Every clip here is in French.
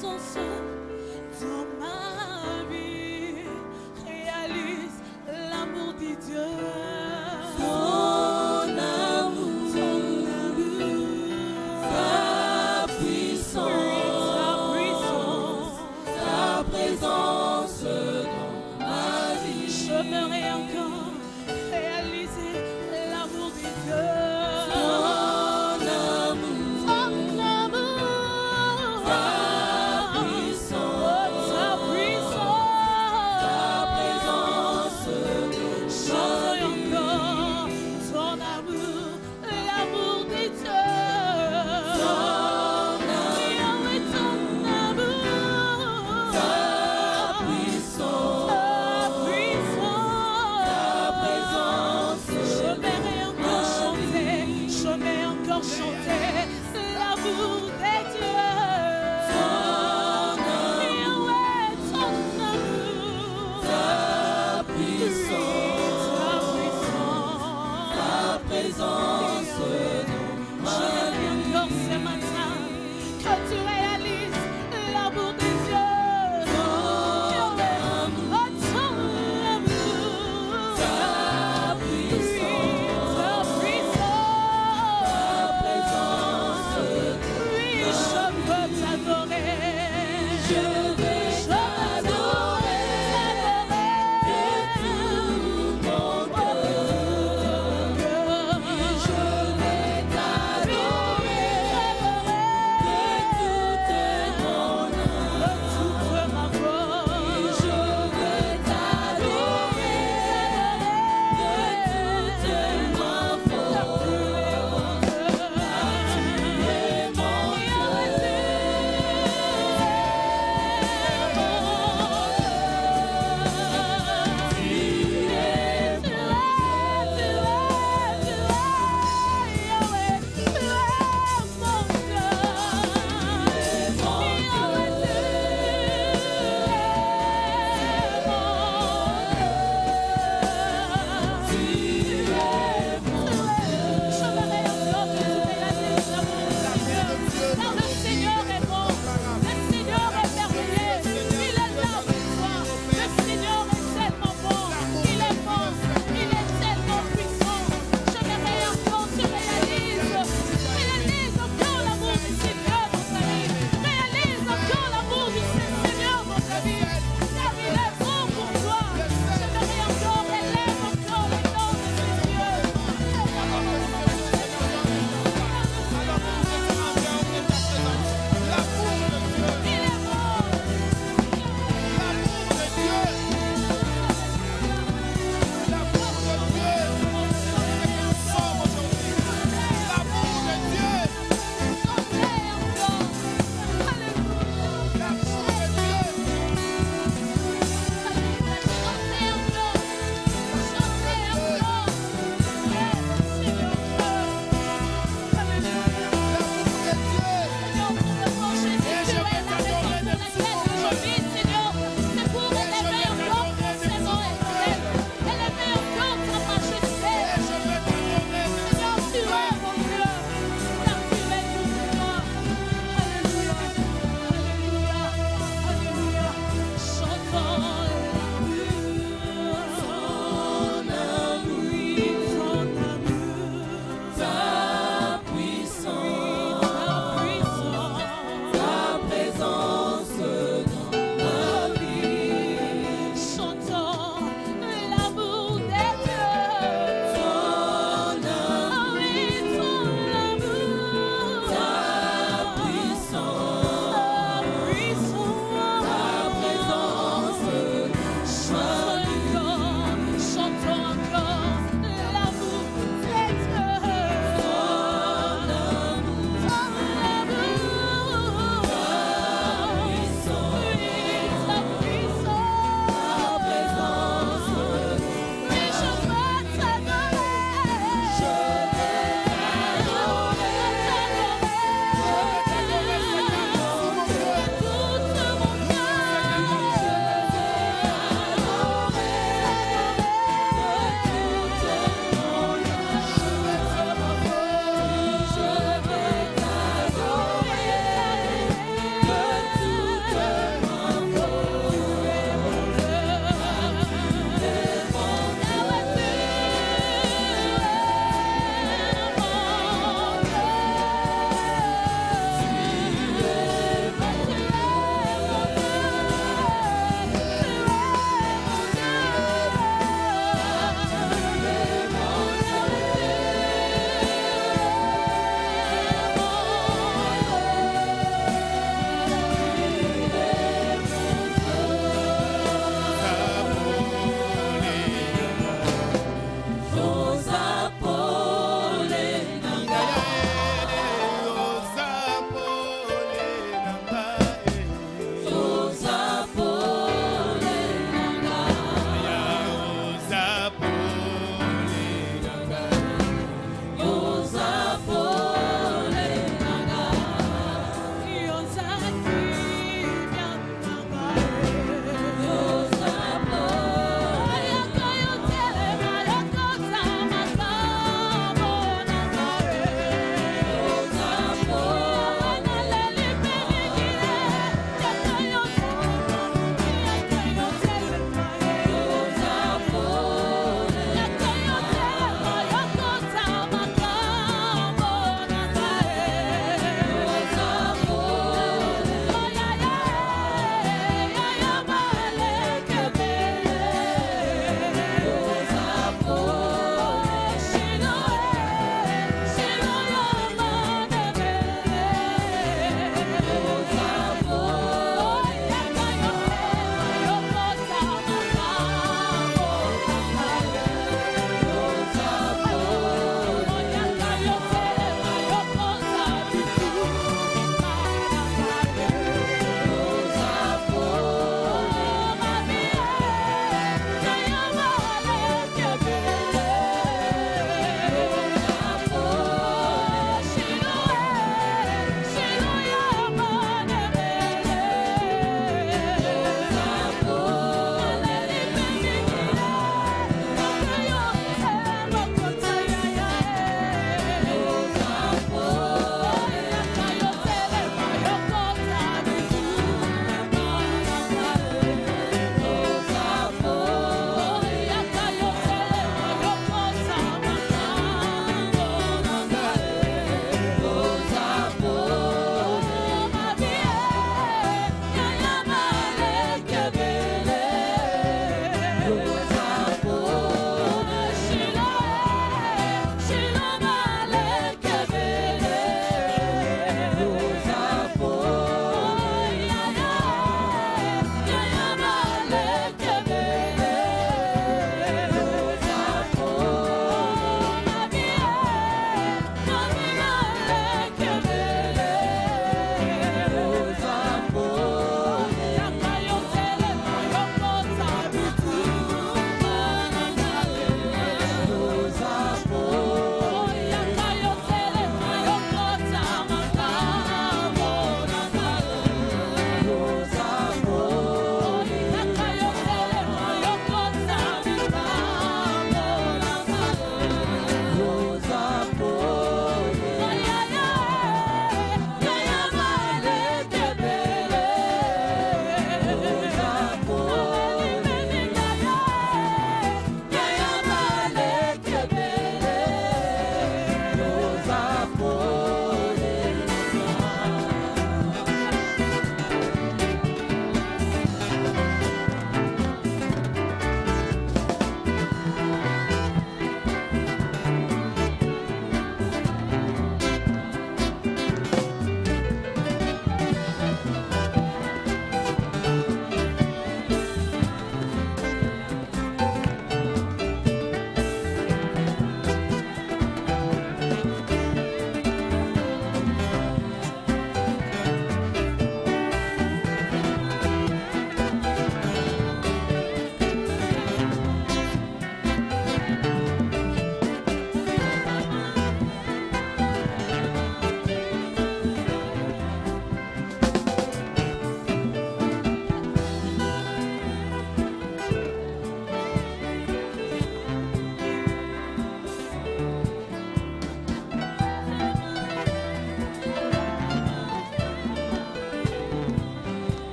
présence dans ma vie réalise l'amour de Dieu. Ton amour, ta puissance, ta présence dans ma vie. J'aimerais encore réaliser l'amour de Dieu. Ton amour, ta puissance,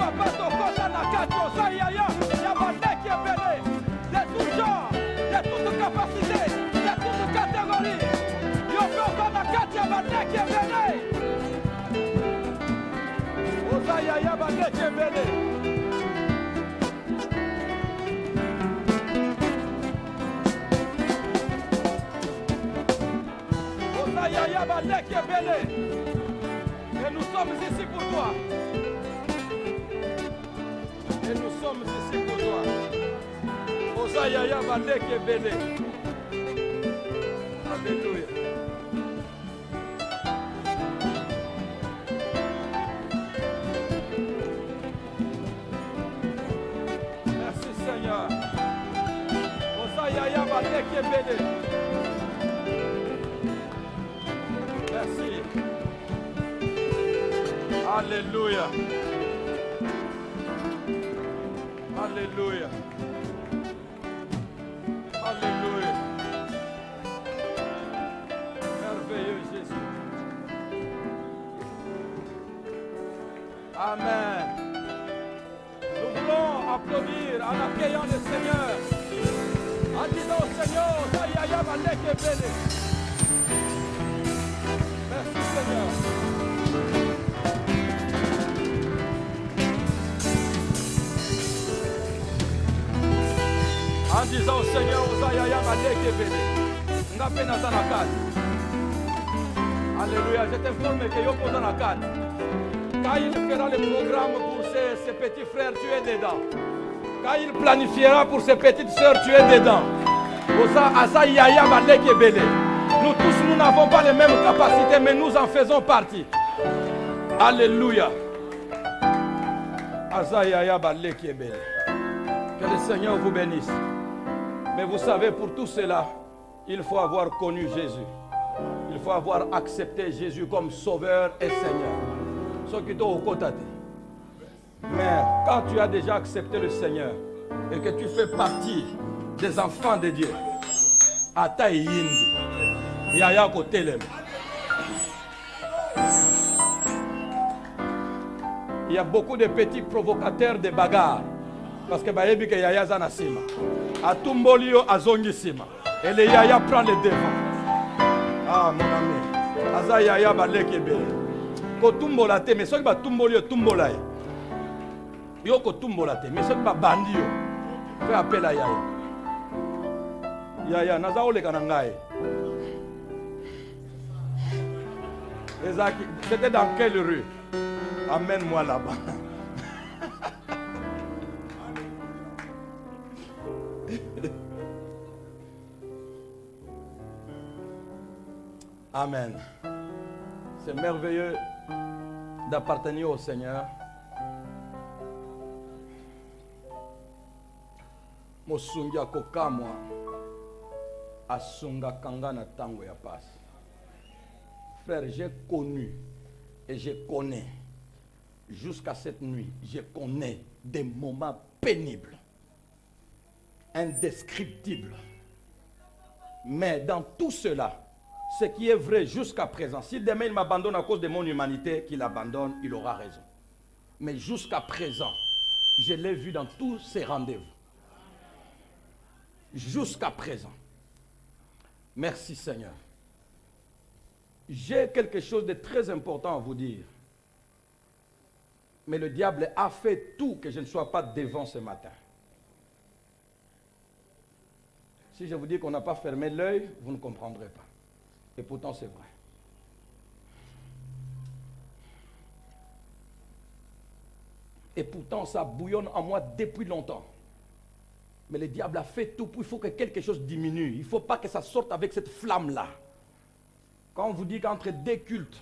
papa tokota na kati oza yaya ya bandeki ebele de tout genre, de toute capacité, de toute catégorie. Yo pe oza na kati ya bandeki ebele oza yaya bandeki ebele. Oza yaya bandeki ebele. Et nous sommes ici pour toi. Et nous sommes ici pour toi. Osayaya Baleke Bele. Alléluia. Merci Seigneur. Osayaya Baleke Bele. Merci. Alléluia. Alléluia. Alléluia. Merveilleux Jésus. Amen. Nous voulons applaudir en accueillant le Seigneur. En disant au Seigneur, Zayaya Maleke Bele. Merci Seigneur. En disant au Seigneur, Osayaya Maleke Bele. Ngape Nazana Kat. Alléluia. Je t'informe que Yoko Zanakat. Quand il fera le programme pour ses petits frères, tu es dedans. Quand il planifiera pour ses petites sœurs, tu es dedans. Osayaya Maleke Bele. Nous tous, nous n'avons pas les mêmes capacités, mais nous en faisons partie. Alléluia. Osayaya Maleke Bele. Que le Seigneur vous bénisse. Mais vous savez, pour tout cela, il faut avoir connu Jésus. Il faut avoir accepté Jésus comme Sauveur et Seigneur. Ce qui est au côté. Mais quand tu as déjà accepté le Seigneur et que tu fais partie des enfants de Dieu, Ata Yindi, Yaya Kotelem. Il y a beaucoup de petits provocateurs de bagarres. Parce que Bayebi ke Yaya Zanasima. A Tumbolio Azongisima. Et le Yaya prend le devant. Ah mon ami. Aza Yaya Baleke Bele. Ko tumbolate, mais soki ba tumbolio tumbolaye. Yo ko tumbolate, mais soki ba bandio. Fais appel à Yaya. Yaya, naza oleka na ngai. C'était dans quelle rue? Amène-moi là-bas. Amen. C'est merveilleux d'appartenir au Seigneur. Mosungi akokamwa asunga kanga na tango ya passe. Frère, j'ai connu et je connais jusqu'à cette nuit, je connais des moments pénibles, indescriptibles. Mais dans tout cela, ce qui est vrai jusqu'à présent, si demain il m'abandonne à cause de mon humanité, qu'il abandonne, il aura raison. Mais jusqu'à présent, je l'ai vu dans tous ces rendez-vous. Jusqu'à présent. Merci Seigneur. J'ai quelque chose de très important à vous dire. Mais le diable a fait tout que je ne sois pas devant ce matin. Si je vous dis qu'on n'a pas fermé l'œil, vous ne comprendrez pas. Et pourtant c'est vrai. Et pourtant ça bouillonne en moi depuis longtemps. Mais le diable a fait tout pour, il faut que quelque chose diminue. Il ne faut pas que ça sorte avec cette flamme-là. Quand on vous dit qu'entre deux cultes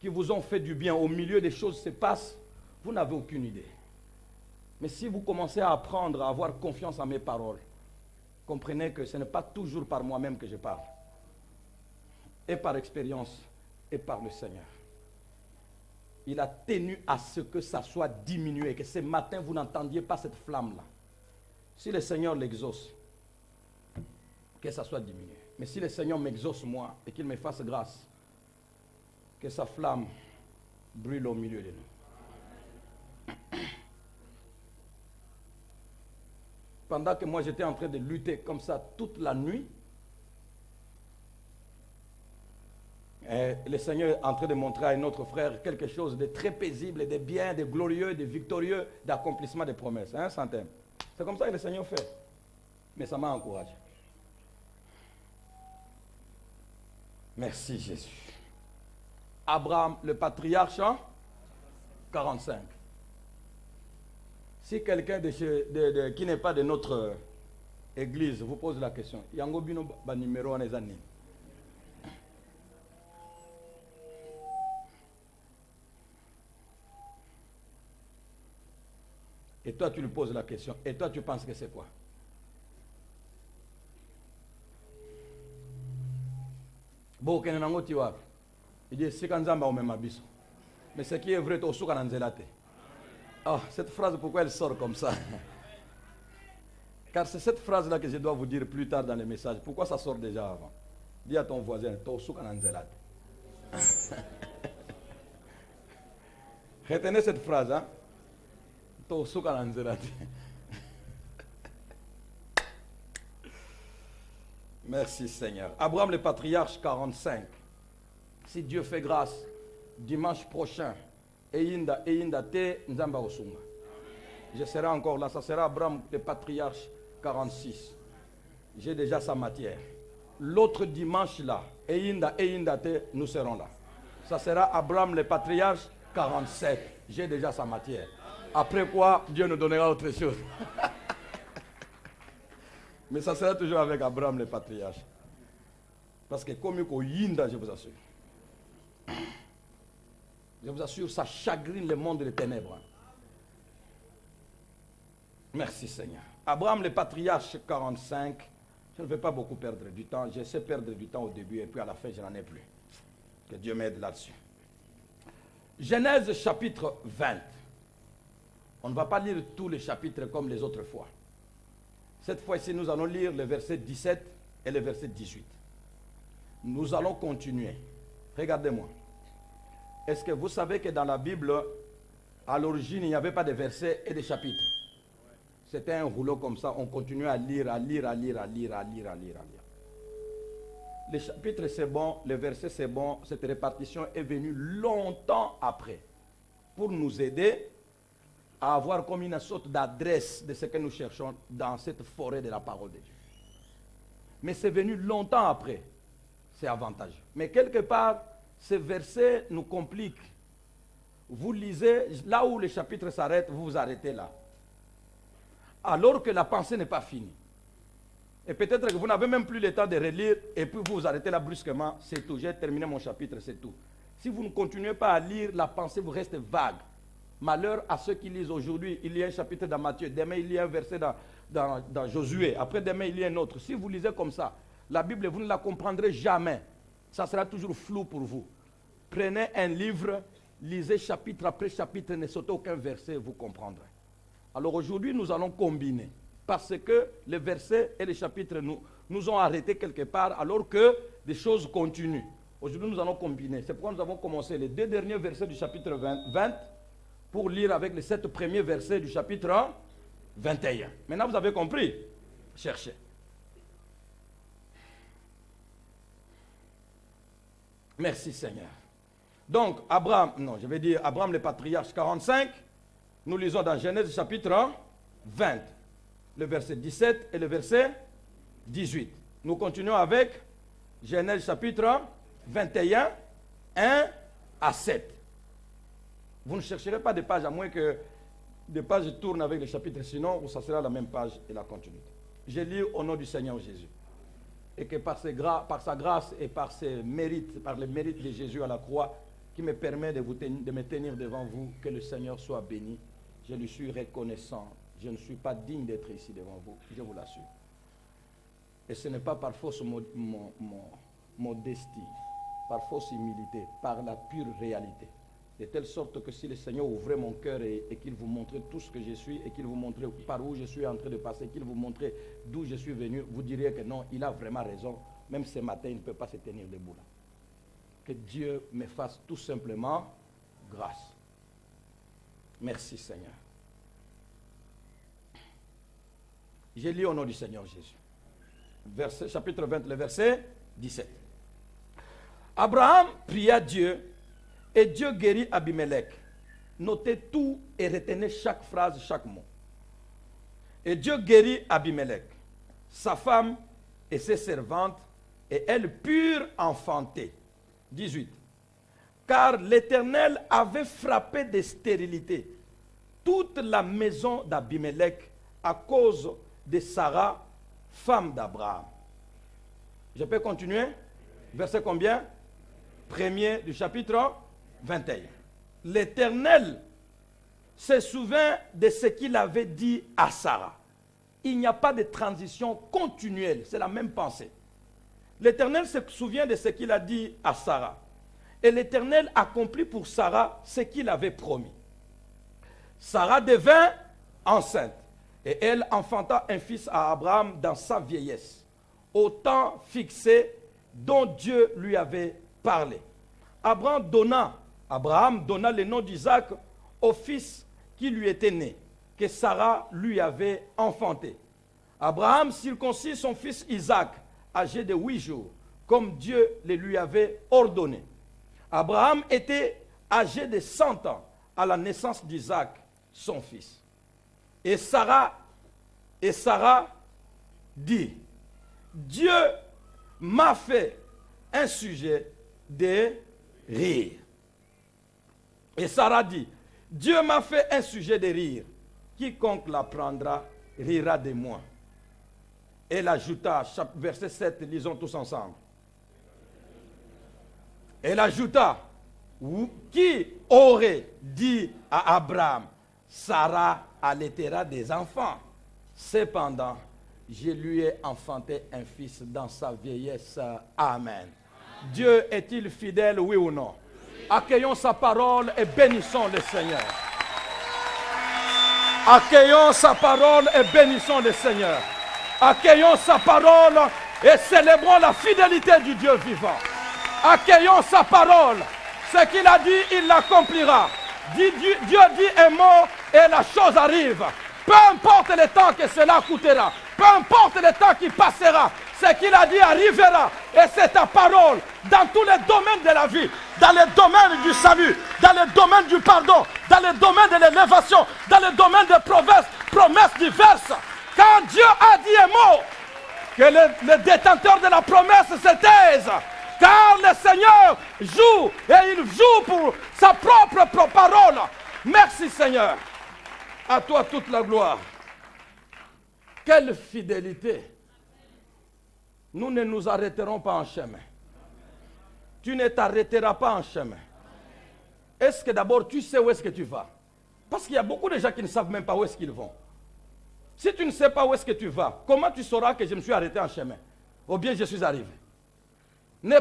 qui vous ont fait du bien, au milieu des choses se passent, vous n'avez aucune idée. Mais si vous commencez à apprendre à avoir confiance en mes paroles, comprenez que ce n'est pas toujours par moi-même que je parle. Et par expérience, et par le Seigneur. Il a tenu à ce que ça soit diminué, que ce matin, vous n'entendiez pas cette flamme-là. Si le Seigneur l'exauce, que ça soit diminué. Mais si le Seigneur m'exauce moi, et qu'il me fasse grâce, que sa flamme brûle au milieu de nous. pendant que moi j'étais en train de lutter comme ça toute la nuit, et le Seigneur est en train de montrer à notre frère quelque chose de très paisible, de bien, de glorieux, de victorieux, d'accomplissement des promesses. Hein, Santem? C'est comme ça que le Seigneur fait. Mais ça m'a encouragé. Merci Jésus. Abraham, le patriarche, 45. Si quelqu'un qui n'est pas de notre église vous pose la question, yango bino ba numéro en années. Et toi tu lui poses la question, et toi tu penses que c'est quoi? Bon, il dit, c'est quand Zamba au même abysse. Mais ce qui est vrai, c'est au Ah, cette phrase, pourquoi elle sort comme ça? Car c'est cette phrase-là que je dois vous dire plus tard dans le message. Pourquoi ça sort déjà avant? Dis à ton voisin, retenez cette phrase, hein? Merci Seigneur. Abraham le patriarche 45. Si Dieu fait grâce, dimanche prochain, je serai encore là. Ça sera Abraham le patriarche 46. J'ai déjà sa matière. L'autre dimanche là, nous serons là. Ça sera Abraham le patriarche 47. J'ai déjà sa matière. Après quoi, Dieu nous donnera autre chose. Mais ça sera toujours avec Abraham le patriarche. Parce que comme Yinda, je vous assure. Je vous assure, ça chagrine le monde des ténèbres. Merci Seigneur. Abraham le patriarche 45. Je ne vais pas beaucoup perdre du temps. Je sais perdre du temps au début et puis à la fin, je n'en ai plus. Que Dieu m'aide là-dessus. Genèse chapitre 20. On ne va pas lire tous les chapitres comme les autres fois. Cette fois-ci, nous allons lire le verset 17 et le verset 18. Nous allons continuer. Regardez-moi. Est-ce que vous savez que dans la Bible, à l'origine, il n'y avait pas de versets et de chapitres? C'était un rouleau comme ça. On continuait à lire, à lire, à lire, à lire, à lire, à lire, à lire. Les chapitres, c'est bon. Les versets, c'est bon. Cette répartition est venue longtemps après pour nous aider à avoir comme une sorte d'adresse de ce que nous cherchons dans cette forêt de la parole de Dieu. Mais c'est venu longtemps après. C'est avantageux. Mais quelque part, ces versets nous compliquent. Vous lisez, là où le chapitre s'arrête, vous vous arrêtez là. Alors que la pensée n'est pas finie. Et peut-être que vous n'avez même plus le temps de relire et puis vous vous arrêtez là brusquement. C'est tout, j'ai terminé mon chapitre, c'est tout. Si vous ne continuez pas à lire, la pensée vous reste vague. Malheur à ceux qui lisent aujourd'hui. Il y a un chapitre dans Matthieu, demain il y a un verset dans Josué, après demain il y a un autre. Si vous lisez comme ça, la Bible, vous ne la comprendrez jamais. Ça sera toujours flou pour vous. Prenez un livre, lisez chapitre après chapitre, ne sautez aucun verset, vous comprendrez. Alors aujourd'hui, nous allons combiner. Parce que les versets et les chapitres nous ont arrêtés quelque part, alors que des choses continuent. Aujourd'hui, nous allons combiner. C'est pourquoi nous avons commencé les 2 derniers versets du chapitre 20 pour lire avec les 7 premiers versets du chapitre 21. Maintenant, vous avez compris? Cherchez. Merci Seigneur. Donc, Abraham le patriarche 45, nous lisons dans Genèse chapitre 20, le verset 17 et le verset 18. Nous continuons avec Genèse chapitre 21, 1 à 7. Vous ne chercherez pas des pages à moins que des pages tournent avec les chapitres, sinon ça sera la même page et la continuité. Je lis au nom du Seigneur Jésus. Et que par sa grâce et par ses mérites, par les mérites de Jésus à la croix, qui me permet de me tenir devant vous, que le Seigneur soit béni. Je lui suis reconnaissant. Je ne suis pas digne d'être ici devant vous, je vous l'assure. Et ce n'est pas par fausse modestie, par fausse humilité, par la pure réalité. De telle sorte que si le Seigneur ouvrait mon cœur et qu'il vous montrait tout ce que je suis, et qu'il vous montrait par où je suis en train de passer, qu'il vous montrait d'où je suis venu, vous diriez que non, il a vraiment raison. Même ce matin, il ne peut pas se tenir debout là. Que Dieu me fasse tout simplement grâce. Merci Seigneur. Je lis au nom du Seigneur Jésus. Chapitre 20, le verset 17. Abraham pria Dieu et Dieu guérit Abimelech. Notez tout et retenez chaque phrase, chaque mot. Et Dieu guérit Abimelech, sa femme et ses servantes, et elles purent enfanter. 18. Car l'Éternel avait frappé de stérilité toute la maison d'Abimelech à cause de Sarah, femme d'Abraham. Je peux continuer? Verset combien? Premier du chapitre 21. L'Éternel se souvint de ce qu'il avait dit à Sarah. Il n'y a pas de transition continuelle, c'est la même pensée. L'Éternel se souvient de ce qu'il a dit à Sarah. Et l'Éternel accomplit pour Sarah ce qu'il avait promis. Sarah devint enceinte et elle enfanta un fils à Abraham dans sa vieillesse, au temps fixé dont Dieu lui avait parlé. Abraham donna le nom d'Isaac au fils qui lui était né, que Sarah lui avait enfanté. Abraham circoncit son fils Isaac, âgé de 8 jours, comme Dieu le lui avait ordonné. Abraham était âgé de 100 ans à la naissance d'Isaac, son fils. Et Sarah dit, Dieu m'a fait un sujet de rire. Et Sarah dit, Dieu m'a fait un sujet de rire. Quiconque l'apprendra rira de moi. Elle ajouta, verset 7, lisons tous ensemble. Elle ajouta, qui aurait dit à Abraham, Sarah allaitera des enfants. Cependant, je lui ai enfanté un fils dans sa vieillesse. Amen. Dieu est-il fidèle, oui ou non? Accueillons sa parole et bénissons le Seigneur. Accueillons sa parole et bénissons le Seigneur. Accueillons sa parole et célébrons la fidélité du Dieu vivant. Accueillons sa parole. Ce qu'il a dit, il l'accomplira. Dieu dit un mot et la chose arrive. Peu importe le temps que cela coûtera, peu importe le temps qui passera, ce qu'il a dit arrivera. Et c'est ta parole dans tous les domaines de la vie, dans le domaine du salut, dans le domaine du pardon, dans le domaine de l'élévation, dans le domaine des promesses diverses. Quand Dieu a dit un mot, que le détenteur de la promesse se taise. Car le Seigneur joue et il joue pour sa propre parole. Merci Seigneur. À toi toute la gloire. Quelle fidélité. Nous ne nous arrêterons pas en chemin. Tu ne t'arrêteras pas en chemin. Est-ce que d'abord tu sais où est-ce que tu vas? Parce qu'il y a beaucoup de gens qui ne savent même pas où est-ce qu'ils vont. Si tu ne sais pas où est-ce que tu vas, comment tu sauras que je me suis arrêté en chemin? Ou bien je suis arrivé? Ne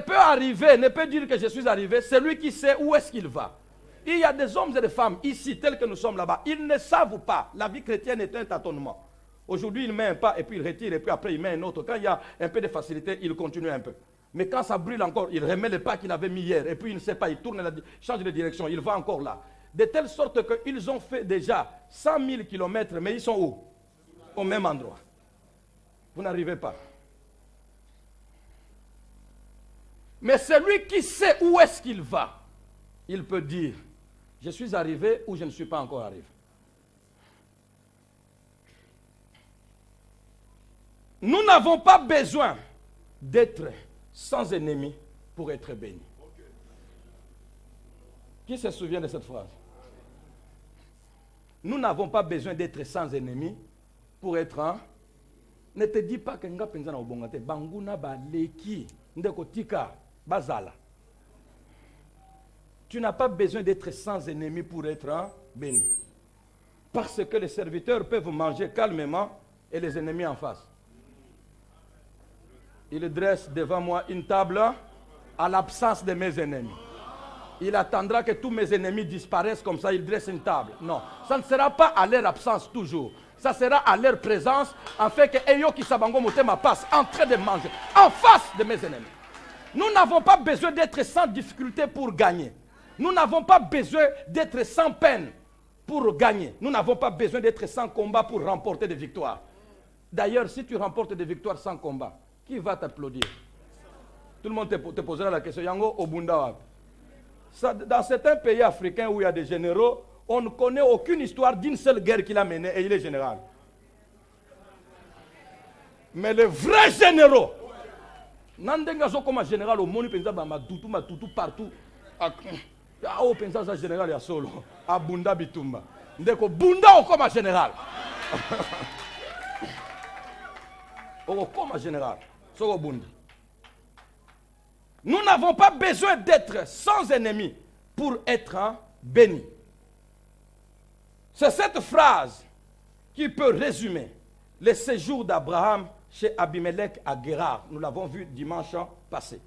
peut dire que je suis arrivé, celui qui sait où est-ce qu'il va. Il y a des hommes et des femmes ici, tels que nous sommes là-bas, ils ne savent pas. La vie chrétienne est un tâtonnement. Aujourd'hui, il met un pas et puis il retire et puis après il met un autre. Quand il y a un peu de facilité, il continue un peu. Mais quand ça brûle encore, il remet le pas qu'il avait mis hier et puis il ne sait pas, il tourne, change de direction, il va encore là. De telle sorte qu'ils ont fait déjà 100 000 kilomètres, mais ils sont où? Au même endroit. Vous n'arrivez pas. Mais celui qui sait où est-ce qu'il va, il peut dire, je suis arrivé ou je ne suis pas encore arrivé. Nous n'avons pas besoin d'être sans ennemis pour être bénis. Qui se souvient de cette phrase? Nous n'avons pas besoin d'être sans ennemis pour être un. Ne te dis pas que nga penza na obongate banguna ba leki ndeko tika bazala. Tu n'as pas besoin d'être sans ennemis pour être un béni. Parce que les serviteurs peuvent manger calmement et les ennemis en face. Il dresse devant moi une table à l'absence de mes ennemis. Il attendra que tous mes ennemis disparaissent comme ça, il dresse une table. Non, ça ne sera pas à leur absence toujours. Ça sera à leur présence, en fait que Eyo Kisabango Motema passe en train de manger en face de mes ennemis. Nous n'avons pas besoin d'être sans difficulté pour gagner. Nous n'avons pas besoin d'être sans peine pour gagner. Nous n'avons pas besoin d'être sans combat pour remporter des victoires. D'ailleurs, si tu remportes des victoires sans combat, qui va t'applaudir? Tout le monde te posera la question. Yango Obunda. Dans certains pays africains où il y a des généraux, on ne connaît aucune histoire d'une seule guerre qu'il a menée et il est général. Mais les vrais généraux, Nandengazo comme général au monde, Matutu partout. Ah, oh, pensa ça général ya solo. Abunda bitumba. Ndeko bunda comme général. Oh, comme général. Solo bunda. Nous n'avons pas besoin d'être sans ennemis pour être bénis. C'est cette phrase qui peut résumer le séjour d'Abraham chez Abimelech à Guérar. Nous l'avons vu dimanche passé.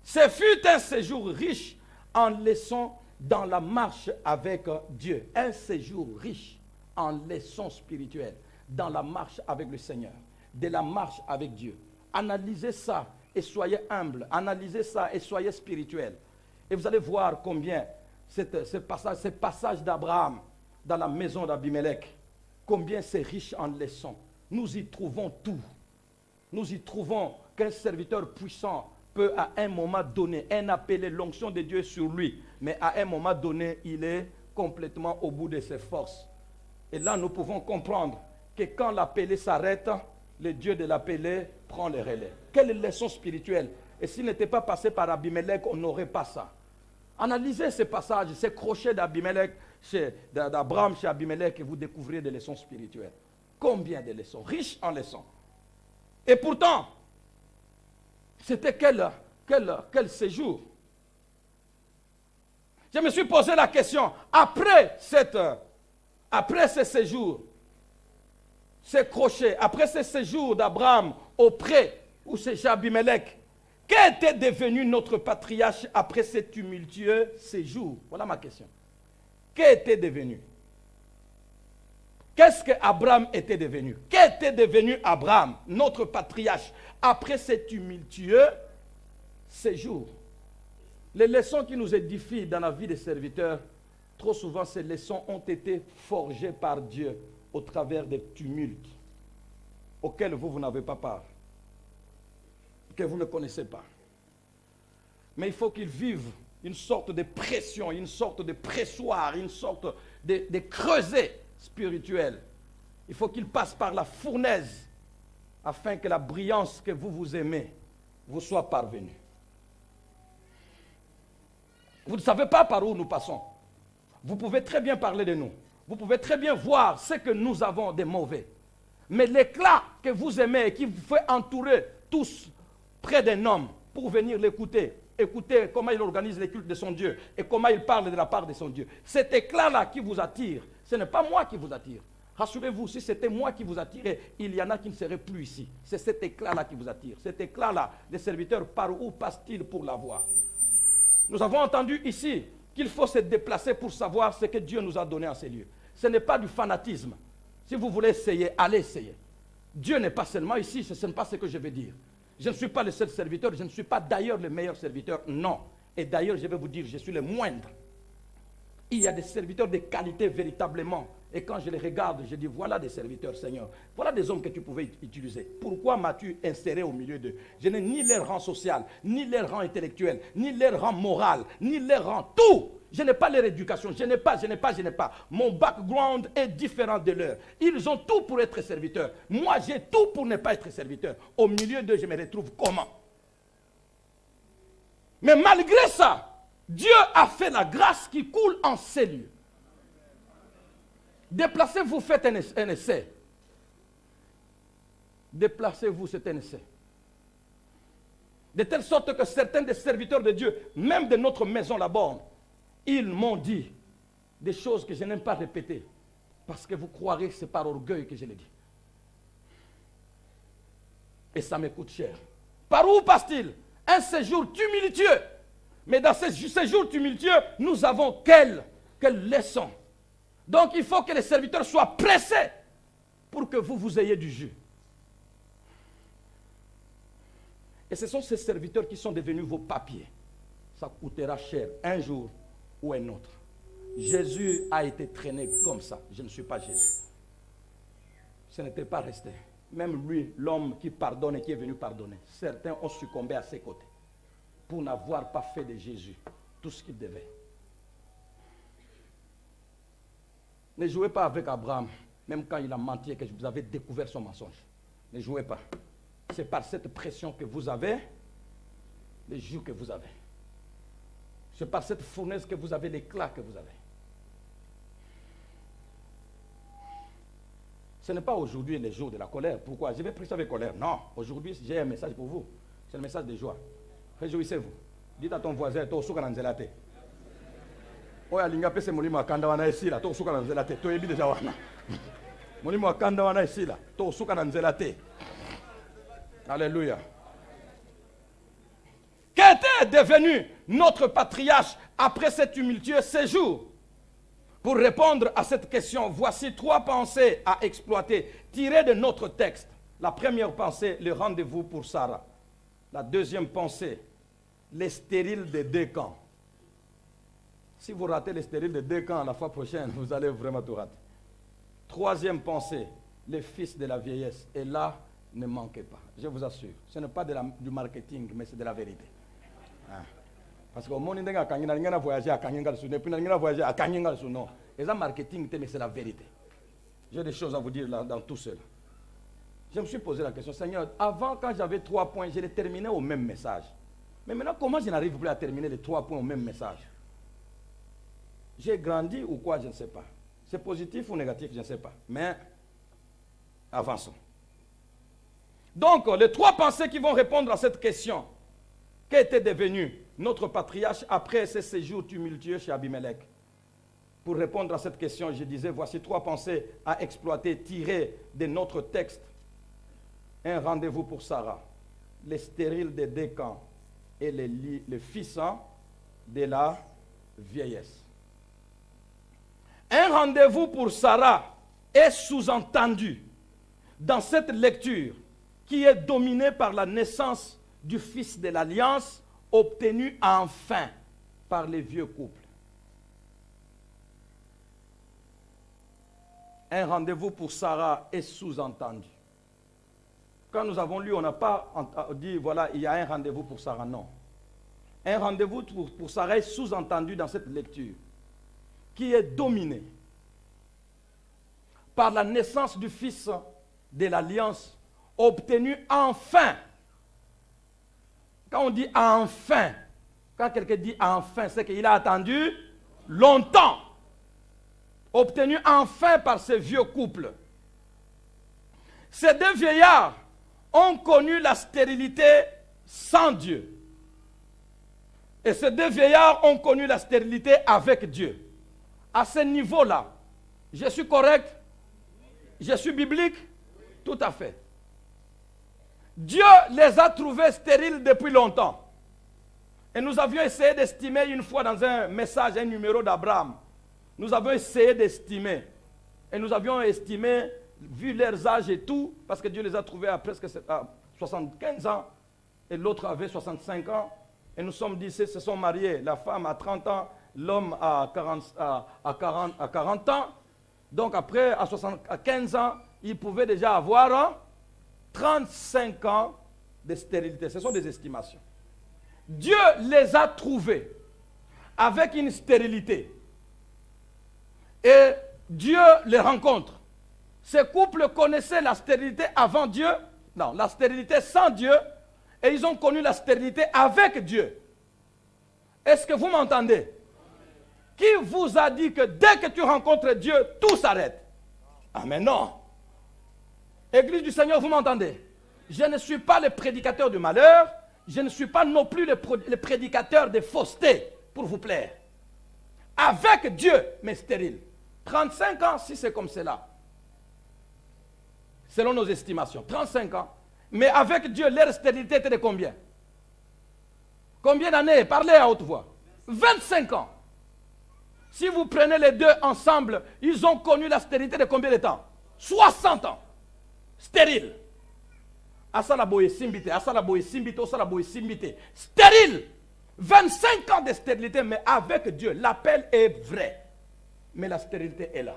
Ce fut un séjour riche en leçons dans la marche avec Dieu. Un séjour riche en leçons spirituelles dans la marche avec le Seigneur. De la marche avec Dieu. Analysez ça et soyez humbles. Analysez ça et soyez spirituels. Et vous allez voir combien ce passage d'Abraham dans la maison d'Abimelech, combien c'est riche en leçons. Nous y trouvons tout. Nous y trouvons qu'un serviteur puissant peut à un moment donné, appeler l'onction de Dieu sur lui, mais à un moment donné, il est complètement au bout de ses forces. Et là, nous pouvons comprendre que quand l'appelé s'arrête, le Dieu de l'appelé prend le relais. Quelle leçon spirituelle! Et s'il n'était pas passé par Abimelech, on n'aurait pas ça. Analysez ces passages, ces crochets d'Abimelech, d'Abraham chez Abimelech, et vous découvrirez des leçons spirituelles. Combien de leçons, riches en leçons. Et pourtant, c'était quel séjour. Je me suis posé la question, après ce séjour, ces crochets, après ce séjour d'Abraham auprès ou chez Abimelech, qu'était devenu notre patriarche après ce tumultueux séjour? Voilà ma question. Qu'était devenu? Qu'est-ce qu'Abraham était devenu? Qu'était devenu Abraham, notre patriarche, après ce tumultueux séjour? Les leçons qui nous édifient dans la vie des serviteurs, trop souvent ces leçons ont été forgées par Dieu au travers des tumultes auxquels vous n'avez pas part, que vous ne connaissez pas. Mais il faut qu'ils vivent une sorte de pression, une sorte de pressoir, une sorte de creuset spirituel. Il faut qu'ils passent par la fournaise afin que la brillance que vous aimez vous soit parvenue. Vous ne savez pas par où nous passons. Vous pouvez très bien parler de nous. Vous pouvez très bien voir ce que nous avons de mauvais. Mais l'éclat que vous aimez et qui vous fait entourer tous près d'un homme pour venir l'écouter, écouter comment il organise les cultes de son Dieu et comment il parle de la part de son Dieu. Cet éclat-là qui vous attire, ce n'est pas moi qui vous attire. Rassurez-vous, si c'était moi qui vous attirais, il y en a qui ne seraient plus ici. C'est cet éclat-là qui vous attire. Cet éclat-là, les serviteurs, par où passent-ils pour l'avoir? Nous avons entendu ici qu'il faut se déplacer pour savoir ce que Dieu nous a donné en ces lieux. Ce n'est pas du fanatisme. Si vous voulez essayer, allez essayer. Dieu n'est pas seulement ici, ce n'est pas ce que je veux dire. Je ne suis pas le seul serviteur, je ne suis pas d'ailleurs le meilleur serviteur, non. Et d'ailleurs, je vais vous dire, je suis le moindre. Il y a des serviteurs de qualité véritablement. Et quand je les regarde, je dis, voilà des serviteurs, Seigneur. Voilà des hommes que tu pouvais utiliser. Pourquoi m'as-tu inséré au milieu d'eux? Je n'ai ni leur rang social, ni leur rang intellectuel, ni leur rang moral, ni leur rang tout. Je n'ai pas leur éducation, je n'ai pas. Mon background est différent de leur. Ils ont tout pour être serviteurs. Moi, j'ai tout pour ne pas être serviteur. Au milieu d'eux, je me retrouve comment? Mais malgré ça, Dieu a fait la grâce qui coule en ces lieux. Déplacez-vous, faites un essai. Déplacez-vous, c'est un essai. De telle sorte que certains des serviteurs de Dieu, même de notre maison là-bas, ils m'ont dit des choses que je n'aime pas répéter. Parce que vous croirez que c'est par orgueil que je les dis. Et ça me coûte cher. Par où passe-t-il? Un séjour tumultueux. Mais dans ce séjour tumultueux, nous avons quelle leçon? Donc il faut que les serviteurs soient pressés pour que vous ayez du jus. Et ce sont ces serviteurs qui sont devenus vos papiers. Ça coûtera cher un jour ou un autre. Jésus a été traîné comme ça. Je ne suis pas Jésus. Ce n'était pas resté. Même lui, l'homme qui pardonne et qui est venu pardonner, certains ont succombé à ses côtés pour n'avoir pas fait de Jésus tout ce qu'il devait. Ne jouez pas avec Abraham, même quand il a menti et que vous avez découvert son mensonge. Ne jouez pas. C'est par cette pression que vous avez, les jours que vous avez. C'est par cette fournaise que vous avez, l'éclat que vous avez. Ce n'est pas aujourd'hui le jour de la colère. Pourquoi? Je vais prêcher avec colère. Non, aujourd'hui j'ai un message pour vous. C'est le message de joie. Réjouissez-vous. Dites à ton voisin, to suka na nzela te. Oya linga pese molimo akanda wana esila, to suka na nzela te. To yebi deja wana. Molimo akanda wana esila, to suka na nzela te. Alléluia. Qu'était devenu notre patriarche après cet tumultueux séjour? Pour répondre à cette question, voici 3 pensées à exploiter, tirées de notre texte. La première pensée, le rendez-vous pour Sarah. La deuxième pensée, les stériles des 2 camps. Si vous ratez les stériles des 2 camps la fois prochaine, vous allez vraiment tout rater. Troisième pensée, les fils de la vieillesse. Et là, ne manquez pas, je vous assure. Ce n'est pas du marketing, mais c'est de la vérité. Hein? Parce que au monde, il y a voyagé à Kanyengalsu, et puis il y a voyagé à Kanyengalsu, non. Et ça, marketing, mais c'est la vérité. J'ai des choses à vous dire là, dans tout cela. Je me suis posé la question, Seigneur, avant, quand j'avais 3 points, je les terminais au même message. Mais maintenant, comment je n'arrive plus à terminer les 3 points au même message? J'ai grandi ou quoi, je ne sais pas. C'est positif ou négatif, je ne sais pas. Mais, avançons. Donc, les 3 pensées qui vont répondre à cette question. Qu'était devenu notre patriarche après ce séjour tumultueux chez Abimelech? Pour répondre à cette question, je disais, voici 3 pensées à exploiter, tirées de notre texte. Un rendez-vous pour Sarah, les stériles des 2 camps et les fils de la vieillesse. Un rendez-vous pour Sarah est sous-entendu dans cette lecture qui est dominée par la naissance du fils de l'alliance obtenu enfin par les vieux couples. Un rendez-vous pour Sarah est sous-entendu. Quand nous avons lu, on n'a pas dit, voilà, il y a un rendez-vous pour Sarah, non. Un rendez-vous pour Sarah est sous-entendu dans cette lecture, qui est dominé par la naissance du fils de l'alliance obtenu enfin. Quand on dit enfin, quand quelqu'un dit enfin, c'est qu'il a attendu longtemps. Obtenu enfin par ce vieux couple. Ces 2 vieillards ont connu la stérilité sans Dieu. Et ces 2 vieillards ont connu la stérilité avec Dieu. À ce niveau-là, je suis correct? Je suis biblique? Tout à fait. Dieu les a trouvés stériles depuis longtemps. Et nous avions essayé d'estimer une fois dans un message, un numéro d'Abraham. Nous avons essayé d'estimer. Et nous avions estimé, vu leurs âges et tout, parce que Dieu les a trouvés à presque 75 ans, et l'autre avait 65 ans. Et nous sommes dit, ils se sont mariés, la femme a 30 ans, l'homme a 40 ans. Donc après, à 15 ans, ils pouvaient déjà avoir 35 ans de stérilité. Ce sont des estimations. Dieu les a trouvés avec une stérilité. Et Dieu les rencontre. Ces couples connaissaient la stérilité avant Dieu, non, la stérilité sans Dieu, et ils ont connu la stérilité avec Dieu. Est-ce que vous m'entendez? Qui vous a dit que dès que tu rencontres Dieu, tout s'arrête? Ah mais non. Église du Seigneur, vous m'entendez? Je ne suis pas le prédicateur du malheur, je ne suis pas non plus le prédicateur de fausseté, pour vous plaire. Avec Dieu, mais stérile. 35 ans, si c'est comme cela. Selon nos estimations, 35 ans. Mais avec Dieu, leur stérilité était de combien? Combien d'années? Parlez à haute voix. 25 ans. Si vous prenez les 2 ensemble, ils ont connu la stérilité de combien de temps? 60 ans. Stérile. Asalaboye simbité, asalaboye simbité, asalaboye simbité. Stérile. 25 ans de stérilité, mais avec Dieu. L'appel est vrai. Mais la stérilité est là.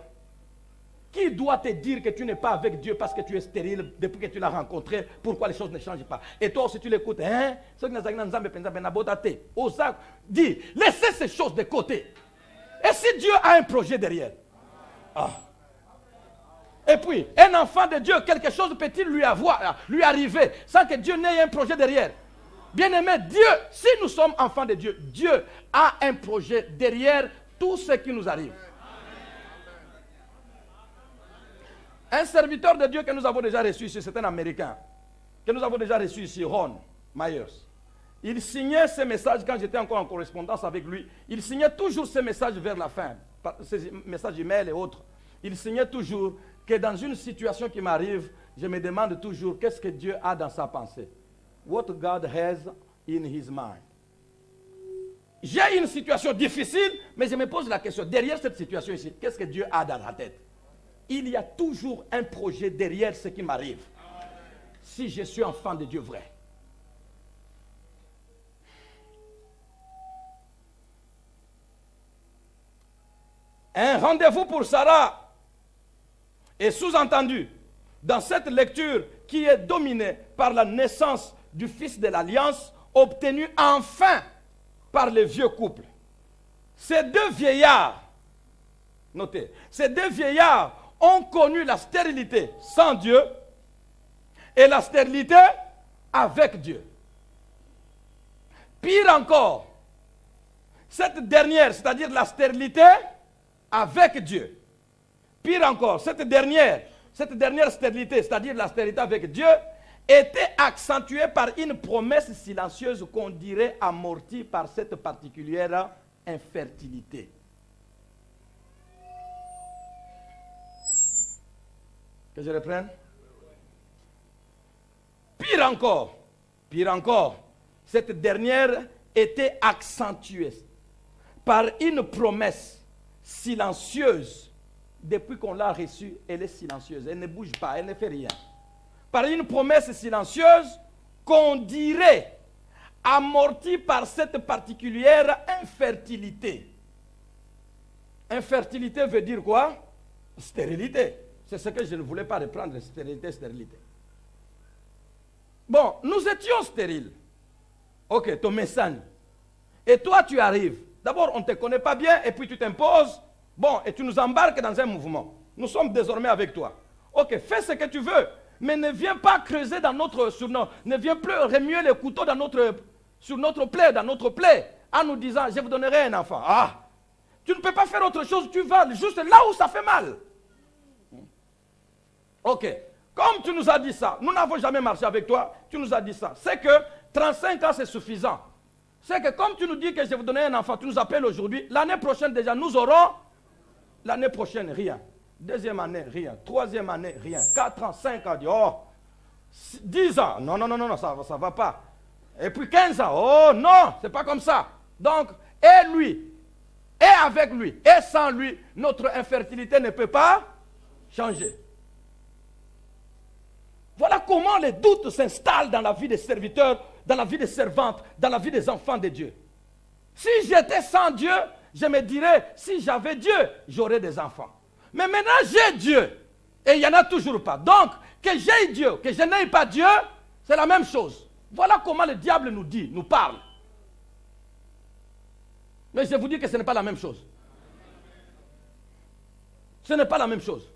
Qui doit te dire que tu n'es pas avec Dieu parce que tu es stérile depuis que tu l'as rencontré? Pourquoi les choses ne changent pas? Et toi aussi tu l'écoutes, hein? Dis, laissez ces choses de côté. Et si Dieu a un projet derrière? Ah. Et puis, un enfant de Dieu, quelque chose peut-il lui arriver sans que Dieu n'ait un projet derrière? Bien-aimé, Dieu, si nous sommes enfants de Dieu, Dieu a un projet derrière tout ce qui nous arrive. Un serviteur de Dieu que nous avons déjà reçu ici, c'est un Américain, que nous avons déjà reçu ici, Ron Myers. Il signait ces messages quand j'étais encore en correspondance avec lui. Il signait toujours ces messages vers la fin, ces messages email et autres. Il signait toujours que dans une situation qui m'arrive, je me demande toujours qu'est-ce que Dieu a dans sa pensée. What God has in his mind. J'ai une situation difficile, mais je me pose la question, derrière cette situation ici, qu'est-ce que Dieu a dans la tête? Il y a toujours un projet derrière ce qui m'arrive. Si je suis enfant de Dieu vrai. Un rendez-vous pour Sarah est sous-entendu dans cette lecture qui est dominée par la naissance du fils de l'alliance obtenu enfin par le vieux couple. Ces deux vieillards, notez, ces deux vieillards ont connu la stérilité sans Dieu et la stérilité avec Dieu. Pire encore, cette dernière, c'est-à-dire la stérilité avec Dieu. Pire encore, cette dernière stérilité, c'est-à-dire la stérilité avec Dieu, était accentuée par une promesse silencieuse qu'on dirait amortie par cette particulière infertilité. Que je reprenne? Pire encore, cette dernière était accentuée par une promesse silencieuse. Depuis qu'on l'a reçue, elle est silencieuse, elle ne bouge pas, elle ne fait rien. Par une promesse silencieuse qu'on dirait amortie par cette particulière infertilité. Infertilité veut dire quoi? Stérilité. C'est ce que je ne voulais pas reprendre, stérilité. Bon, nous étions stériles. Ok, ton message. Et toi, tu arrives. D'abord, on ne te connaît pas bien, et puis tu t'imposes. Bon, et tu nous embarques dans un mouvement. Nous sommes désormais avec toi. Ok, fais ce que tu veux, mais ne viens pas creuser ne viens plus remuer les couteaux sur notre plaie, en nous disant, je vous donnerai un enfant. Ah, tu ne peux pas faire autre chose, tu vas juste là où ça fait mal. Ok, comme tu nous as dit ça, nous n'avons jamais marché avec toi, tu nous as dit ça. C'est que 35 ans c'est suffisant. C'est que comme tu nous dis que je vais vous donner un enfant, tu nous appelles aujourd'hui, l'année prochaine déjà nous aurons, l'année prochaine rien. Deuxième année, rien. Troisième année, rien. 4 ans, 5 ans, oh, 10 ans, non, ça ne va pas. Et puis 15 ans, oh non, c'est pas comme ça. Donc, et lui, et avec lui, et sans lui, notre infertilité ne peut pas changer. Voilà comment les doutes s'installent dans la vie des serviteurs, dans la vie des servantes, dans la vie des enfants de Dieu. Si j'étais sans Dieu, je me dirais, si j'avais Dieu, j'aurais des enfants. Mais maintenant, j'ai Dieu, et il n'y en a toujours pas. Donc, que j'ai Dieu, que je n'ai pas Dieu, c'est la même chose. Voilà comment le diable nous dit, nous parle. Mais je vous dis que ce n'est pas la même chose. Ce n'est pas la même chose.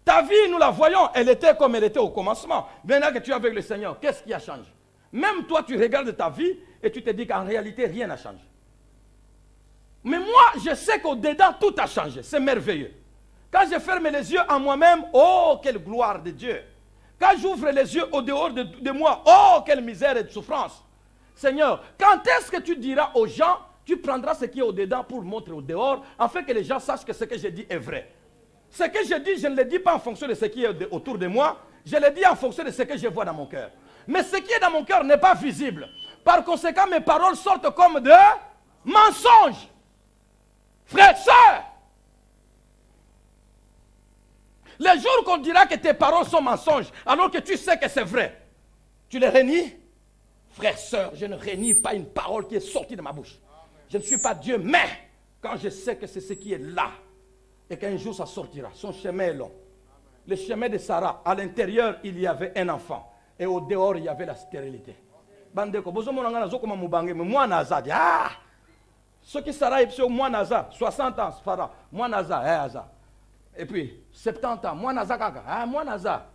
Ta vie, nous la voyons, elle était comme elle était au commencement. Maintenant que tu es avec le Seigneur, qu'est-ce qui a changé? Même toi, tu regardes ta vie et tu te dis qu'en réalité, rien n'a changé. Mais moi, je sais qu'au-dedans, tout a changé. C'est merveilleux. Quand je ferme les yeux en moi-même, oh, quelle gloire de Dieu. Quand j'ouvre les yeux au dehors de moi, oh, quelle misère et de souffrance. Seigneur, quand est-ce que tu diras aux gens, tu prendras ce qui est au-dedans pour montrer au dehors, afin que les gens sachent que ce que je dis est vrai. Ce que je dis, je ne le dis pas en fonction de ce qui est autour de moi, je le dis en fonction de ce que je vois dans mon cœur. Mais ce qui est dans mon cœur n'est pas visible. Par conséquent, mes paroles sortent comme de mensonges. Frères, sœurs, les jours qu'on dira que tes paroles sont mensonges, alors que tu sais que c'est vrai, tu les renies? Frères, sœurs, je ne renie pas une parole qui est sortie de ma bouche. Je ne suis pas Dieu, mais Quand je sais que c'est ce qui est là, et qu'un jour ça sortira, son chemin est long. Le chemin de Sarah, à l'intérieur, il y avait un enfant. Et au dehors, il y avait la stérilité. Bandeko, bozo monanga nazo koma mubange, mais moi naza, ah! Ce qui Sarah est moi naza, 60 ans, Farah, moi naza, aza. Et puis, 70 ans, moi naza kaka, ah, moi naza.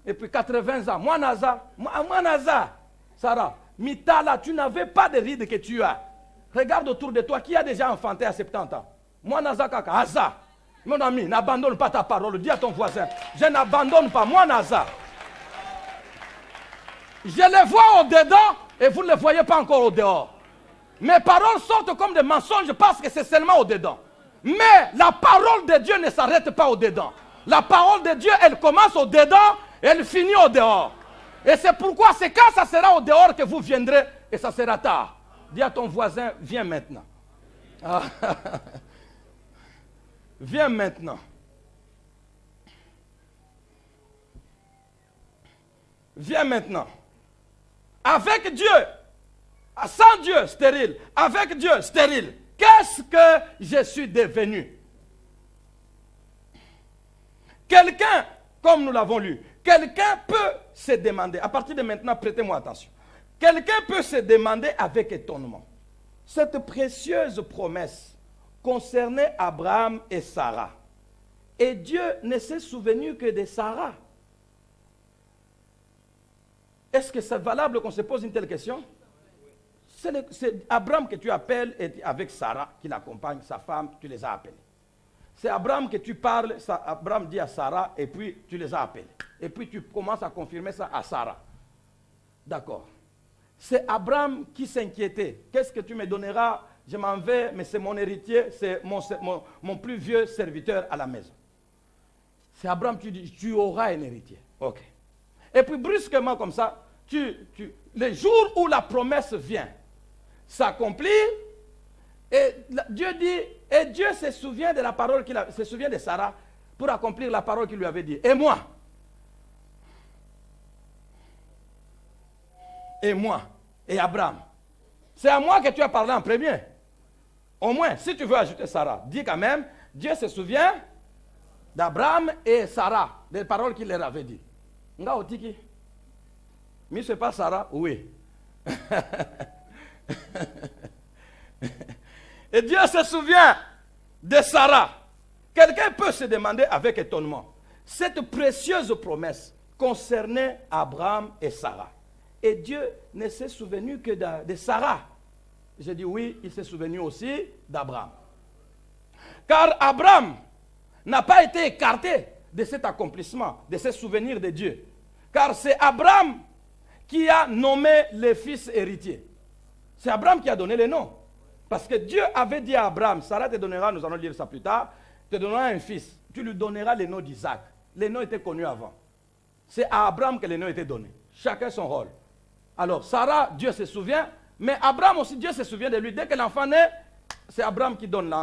Et puis 80 ans, moi naza, moi naza. Sarah, Mitala, tu n'avais pas de rides que tu as. Regarde autour de toi, qui a déjà enfanté à 70 ans? Moi naza kaka, aza. Mon ami, n'abandonne pas ta parole, dis à ton voisin, je n'abandonne pas, moi naza. Je les vois au-dedans et vous ne les voyez pas encore au dehors. Mes paroles sortent comme des mensonges parce que c'est seulement au-dedans. Mais la parole de Dieu ne s'arrête pas au-dedans. La parole de Dieu, elle commence au-dedans et elle finit au dehors. Et c'est pourquoi c'est quand ça sera au dehors que vous viendrez et ça sera tard. Dis à ton voisin, viens maintenant. Ah. Viens maintenant. Viens maintenant. Avec Dieu, sans Dieu, stérile. Avec Dieu, stérile. Qu'est-ce que je suis devenu? Quelqu'un, comme nous l'avons lu, quelqu'un peut se demander, à partir de maintenant, prêtez-moi attention. Quelqu'un peut se demander avec étonnement, cette précieuse promesse concernait Abraham et Sarah. Et Dieu ne s'est souvenu que de Sarah. Est-ce que c'est valable qu'on se pose une telle question? C'est Abraham que tu appelles et avec Sarah qui l'accompagne, sa femme, tu les as appelés. C'est Abraham que tu parles, Abraham dit à Sarah et puis tu les as appelés. Et puis tu commences à confirmer ça à Sarah. D'accord. C'est Abraham qui s'inquiétait. Qu'est-ce que tu me donneras? Je m'en vais, mais c'est mon héritier, c'est mon plus vieux serviteur à la maison. C'est Abraham, tu dis, tu auras un héritier. Ok. Et puis brusquement comme ça, le jour où la promesse vient s'accomplir, et Dieu dit, et Dieu se souvient de la parole se souvient de Sarah pour accomplir la parole qu'il lui avait dit. Et moi, et Abraham, c'est à moi que tu as parlé en premier. Au moins, si tu veux ajouter Sarah, dis quand même, Dieu se souvient d'Abraham et Sarah, des paroles qu'il leur avait dit. Nga otiki. Mais c'est pas Sarah, oui. Et Dieu se souvient de Sarah. Quelqu'un peut se demander avec étonnement, cette précieuse promesse concernait Abraham et Sarah. Et Dieu ne s'est souvenu que de Sarah. J'ai dit oui, il s'est souvenu aussi d'Abraham. Car Abraham n'a pas été écarté de cet accomplissement, de ce souvenir de Dieu. Car c'est Abraham qui a nommé les fils héritiers. C'est Abraham qui a donné les noms. Parce que Dieu avait dit à Abraham, Sarah te donnera, nous allons lire ça plus tard, te donnera un fils. Tu lui donneras le nom d'Isaac. Les noms étaient connus avant. C'est à Abraham que les noms étaient donnés. Chacun son rôle. Alors Sarah, Dieu se souvient, mais Abraham aussi, Dieu se souvient de lui. Dès que l'enfant naît, c'est Abraham qui donne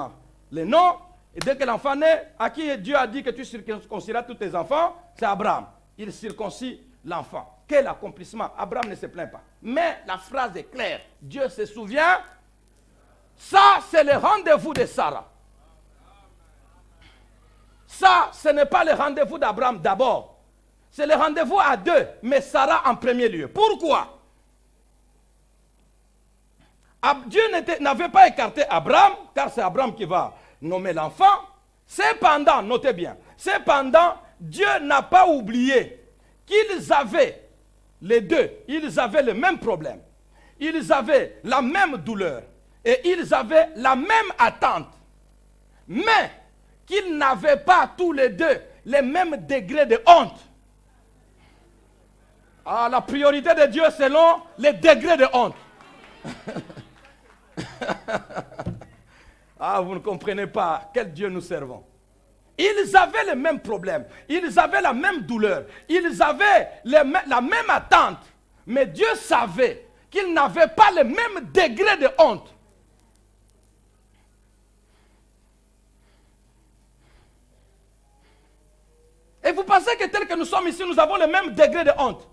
les noms. Et dès que l'enfant naît, à qui Dieu a dit que tu circonciras tous tes enfants, c'est Abraham. Il circoncis l'enfant. Quel accomplissement! Abraham ne se plaint pas. Mais la phrase est claire. Dieu se souvient. Ça, c'est le rendez-vous de Sarah. Ça, ce n'est pas le rendez-vous d'Abraham d'abord. C'est le rendez-vous à deux, mais Sarah en premier lieu. Pourquoi? Dieu n'avait pas écarté Abraham, car c'est Abraham qui va nommer l'enfant. Cependant, notez bien, cependant, Dieu n'a pas oublié qu'ils avaient, les deux, ils avaient le même problème. Ils avaient la même douleur. Et ils avaient la même attente. Mais qu'ils n'avaient pas tous les deux les mêmes degrés de honte. Ah, la priorité de Dieu selon les degrés de honte. Ah, vous ne comprenez pas quel Dieu nous servons. Ils avaient le même problème. Ils avaient la même douleur. Ils avaient la même attente. Mais Dieu savait qu'ils n'avaient pas le même degré de honte. Et vous pensez que tel que nous sommes ici, nous avons le même degré de honte?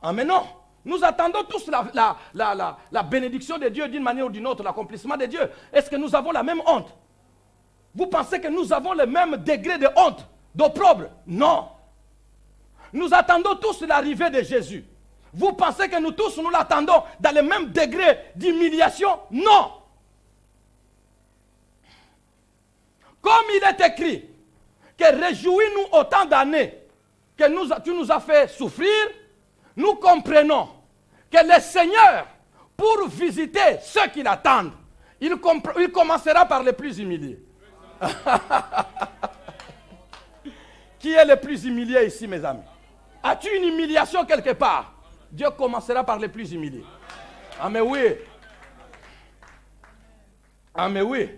Ah mais non. Nous attendons tous la bénédiction de Dieu d'une manière ou d'une autre, l'accomplissement de Dieu. Est-ce que nous avons la même honte? Vous pensez que nous avons le même degré de honte, d'opprobre? Non. Nous attendons tous l'arrivée de Jésus. Vous pensez que nous tous, nous l'attendons dans le même degré d'humiliation? Non. Comme il est écrit, que réjouis-nous autant d'années que tu nous as fait souffrir, nous comprenons que le Seigneur, pour visiter ceux qui l'attendent, il commencera par les plus humiliés. Qui est le plus humilié ici, mes amis? As-tu une humiliation quelque part? Dieu commencera par les plus humiliés. Ah mais oui. Ah mais oui.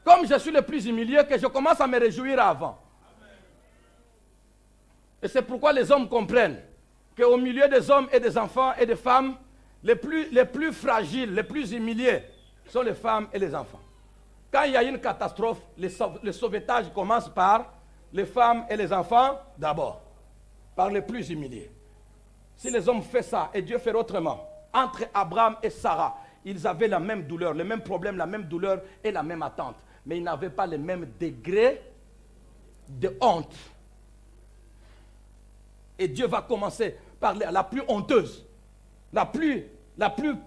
Comme je suis le plus humilié, que je commence à me réjouir avant. Et c'est pourquoi les hommes comprennent qu'au milieu des hommes et des enfants et des femmes, les plus fragiles, les plus humiliés sont les femmes et les enfants. Quand il y a une catastrophe, le sauvetage commence par les femmes et les enfants d'abord, par les plus humiliés. Si les hommes font ça et Dieu fait autrement, entre Abraham et Sarah, ils avaient la même douleur, le même problème, la même douleur et la même attente. Mais ils n'avaient pas le même degré de honte. Et Dieu va commencer par la plus honteuse, la plus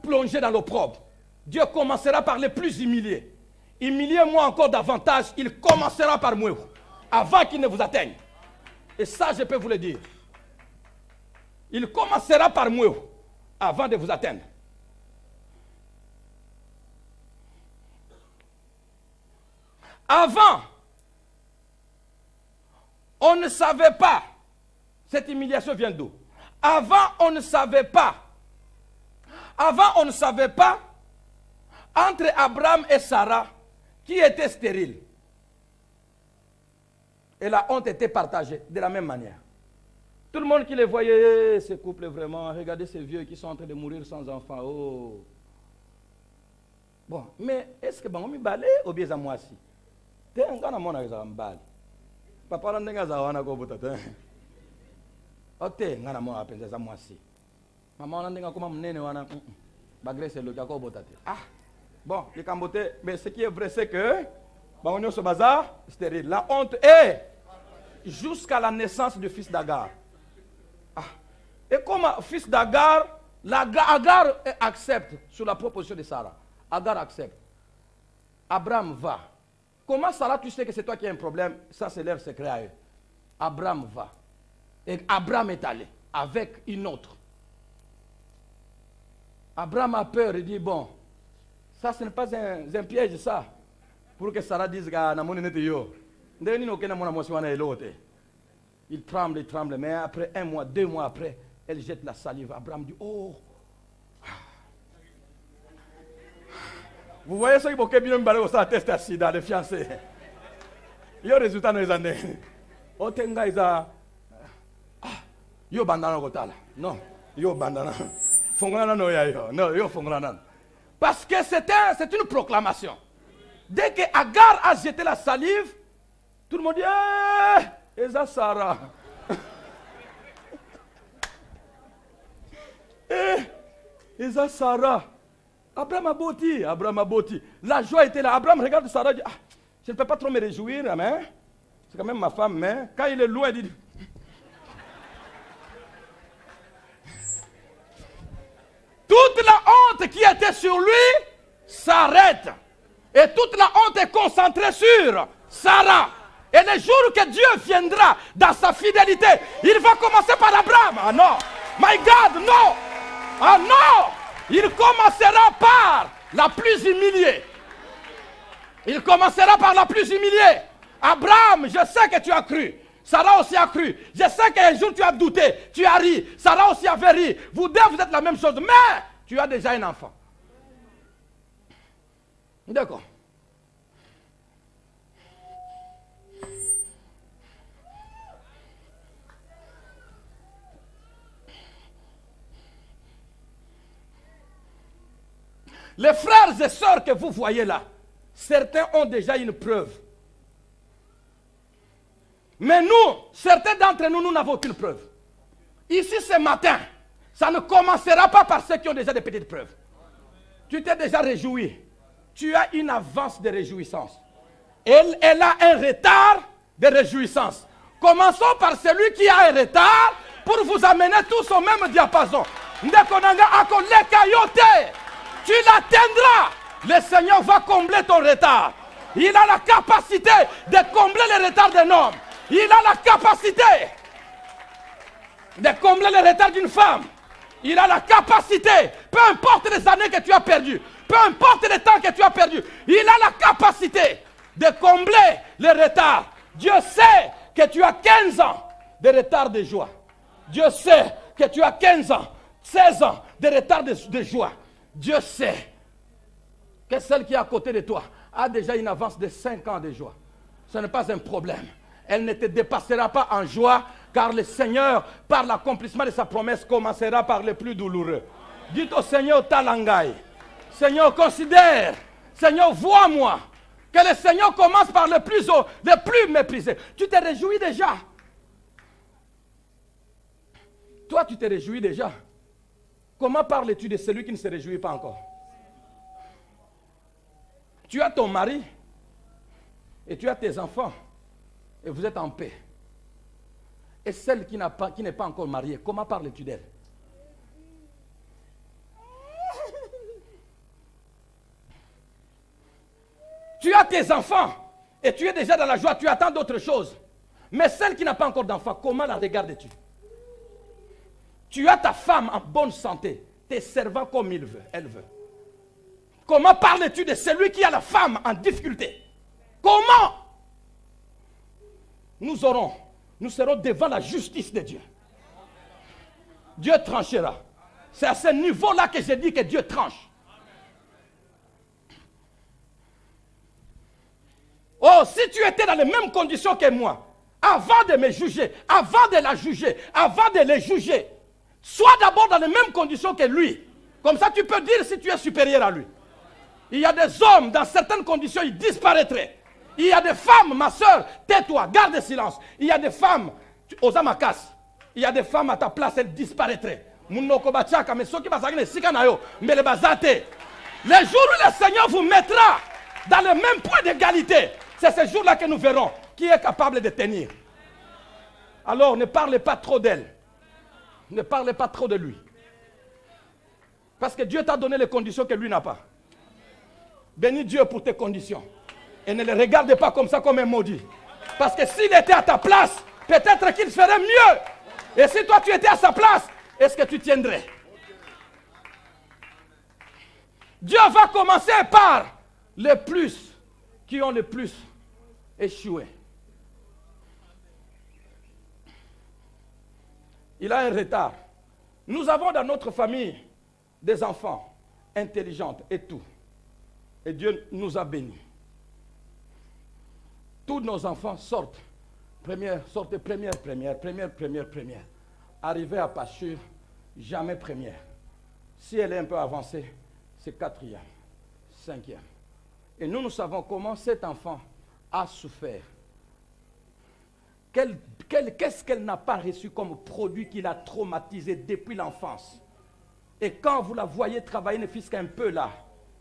plongée dans l'opprobre. Dieu commencera par les plus humiliés. Humiliez-moi encore davantage, il commencera par moi, avant qu'il ne vous atteigne. Et ça, je peux vous le dire. Il commencera par moi, avant de vous atteindre. Avant, on ne savait pas. Cette humiliation vient d'où? Avant, on ne savait pas. Avant, on ne savait pas entre Abraham et Sarah qui était stérile. Et la honte était partagée de la même manière. Tout le monde qui les voyait, ce couple vraiment, regardez ces vieux qui sont en train de mourir sans enfants. Oh. Bon, mais est-ce que on balé ou bien moi aussi? T'es un gars mon avec un bal. Papa n'a pas zawana ko botata. Ok, ngana mo appelle ça moi aussi. Maman n'a pas comme nene wana. Bagre c'est le cas ko botate. Ah. Bon, les cambotés, mais ce qui est vrai c'est que on est au bazar stérile. La honte est jusqu'à la naissance du fils d'Agar. Ah. Et comme fils d'Agar, Agar accepte sur la proposition de Sarah. Agar accepte. Abraham va. Comment Sarah, tu sais que c'est toi qui as un problème? Ça, c'est leur secret à eux. Abraham va. Et Abraham est allé avec une autre. Abraham a peur et dit, bon, ça ce n'est pas un piège, ça. Pour que Sarah dise, il tremble, mais après 1 mois, 2 mois après, elle jette la salive. Abraham dit, oh. Vous voyez ce qui est bien balé au test à sida, les fiancés. Il y a un résultat dans les années. Otenga isa. Yo bandana kotala. Non, yo bandana. Fongana no ya yo. Non, yo fongana. Parce que c'est une proclamation. Dès que Agar a jeté la salive, tout le monde dit, eh, Eza Sarah. Eh, Eza Sarah. Abraham a bâti. La joie était là. Abraham regarde Sarah et dit, ah, je ne peux pas trop me réjouir, mais c'est quand même ma femme, mais quand il est loin, il dit, toute la honte qui était sur lui s'arrête. Et toute la honte est concentrée sur Sarah. Et le jour que Dieu viendra dans sa fidélité, il va commencer par Abraham. Ah non, my God, non. Ah non. Il commencera par la plus humiliée. Il commencera par la plus humiliée. Abraham, je sais que tu as cru. Sarah aussi a cru. Je sais qu'un jour tu as douté. Tu as ri. Sarah aussi avait ri. Vous deux, vous êtes la même chose. Mais tu as déjà un enfant. D'accord. Les frères et sœurs que vous voyez là, certains ont déjà une preuve. Mais nous, certains d'entre nous, nous n'avons aucune preuve. Ici ce matin, Ça ne commencera pas par ceux qui ont déjà des petites preuves. Tu t'es déjà réjoui. Tu as une avance de réjouissance. Elle a un retard de réjouissance. Commençons par celui qui a un retard pour vous amener tous au même diapason. Ndekonanga akoleka yote. Tu l'atteindras. Le Seigneur va combler ton retard. Il a la capacité de combler le retard d'un homme. Il a la capacité de combler le retard d'une femme. Il a la capacité, peu importe les années que tu as perdues, peu importe le temps que tu as perdu, il a la capacité de combler le retard. Dieu sait que tu as 15 ans de retard de joie. Dieu sait que tu as 15 ans, 16 ans de retard de joie. Dieu sait que celle qui est à côté de toi a déjà une avance de 5 ans de joie. Ce n'est pas un problème. Elle ne te dépassera pas en joie, car le Seigneur, par l'accomplissement de sa promesse, commencera par le plus douloureux. Dites au Seigneur Talangai, Seigneur, considère, Seigneur, vois-moi, que le Seigneur commence par le plus méprisé. Tu te réjouis déjà. Toi, tu te réjouis déjà. Comment parles-tu de celui qui ne se réjouit pas encore? Tu as ton mari et tu as tes enfants et vous êtes en paix. Et celle qui n'est pas encore mariée, comment parles-tu d'elle? Tu as tes enfants et tu es déjà dans la joie, tu attends d'autres choses. Mais celle qui n'a pas encore d'enfant, comment la regardes-tu? Tu as ta femme en bonne santé, tes servants comme elle veut. Comment parles-tu de celui qui a la femme en difficulté? Comment? Nous serons devant la justice de Dieu. Dieu tranchera. C'est à ce niveau-là que j'ai dit que Dieu tranche. Oh, si tu étais dans les mêmes conditions que moi, avant de me juger, avant de la juger, avant de les juger, sois d'abord dans les mêmes conditions que lui. Comme ça, tu peux dire si tu es supérieur à lui. Il y a des hommes, dans certaines conditions, ils disparaîtraient. Il y a des femmes, ma soeur, tais-toi, garde silence. Il y a des femmes, Osamakas, il y a des femmes à ta place, elles disparaîtraient. Le jour où le Seigneur vous mettra dans le même point d'égalité, c'est ce jour-là que nous verrons qui est capable de tenir. Alors ne parlez pas trop d'elle. Ne parlez pas trop de lui. Parce que Dieu t'a donné les conditions que lui n'a pas. Bénis Dieu pour tes conditions. Et ne le regarde pas comme ça, comme un maudit. Parce que s'il était à ta place, peut-être qu'il ferait mieux. Et si toi tu étais à sa place, est-ce que tu tiendrais? Dieu va commencer par les plus qui ont le plus échoué. Il a un retard. Nous avons dans notre famille des enfants intelligents et tout. Et Dieu nous a bénis. Tous nos enfants sortent première. Arrivés à Pâture, jamais première. Si elle est un peu avancée, c'est 4e, 5e. Et nous savons comment cet enfant a souffert. Qu'est-ce qu'elle n'a pas reçu comme produit qui l'a traumatisé depuis l'enfance? Et quand vous la voyez travailler, ne fût-ce qu'un peu là,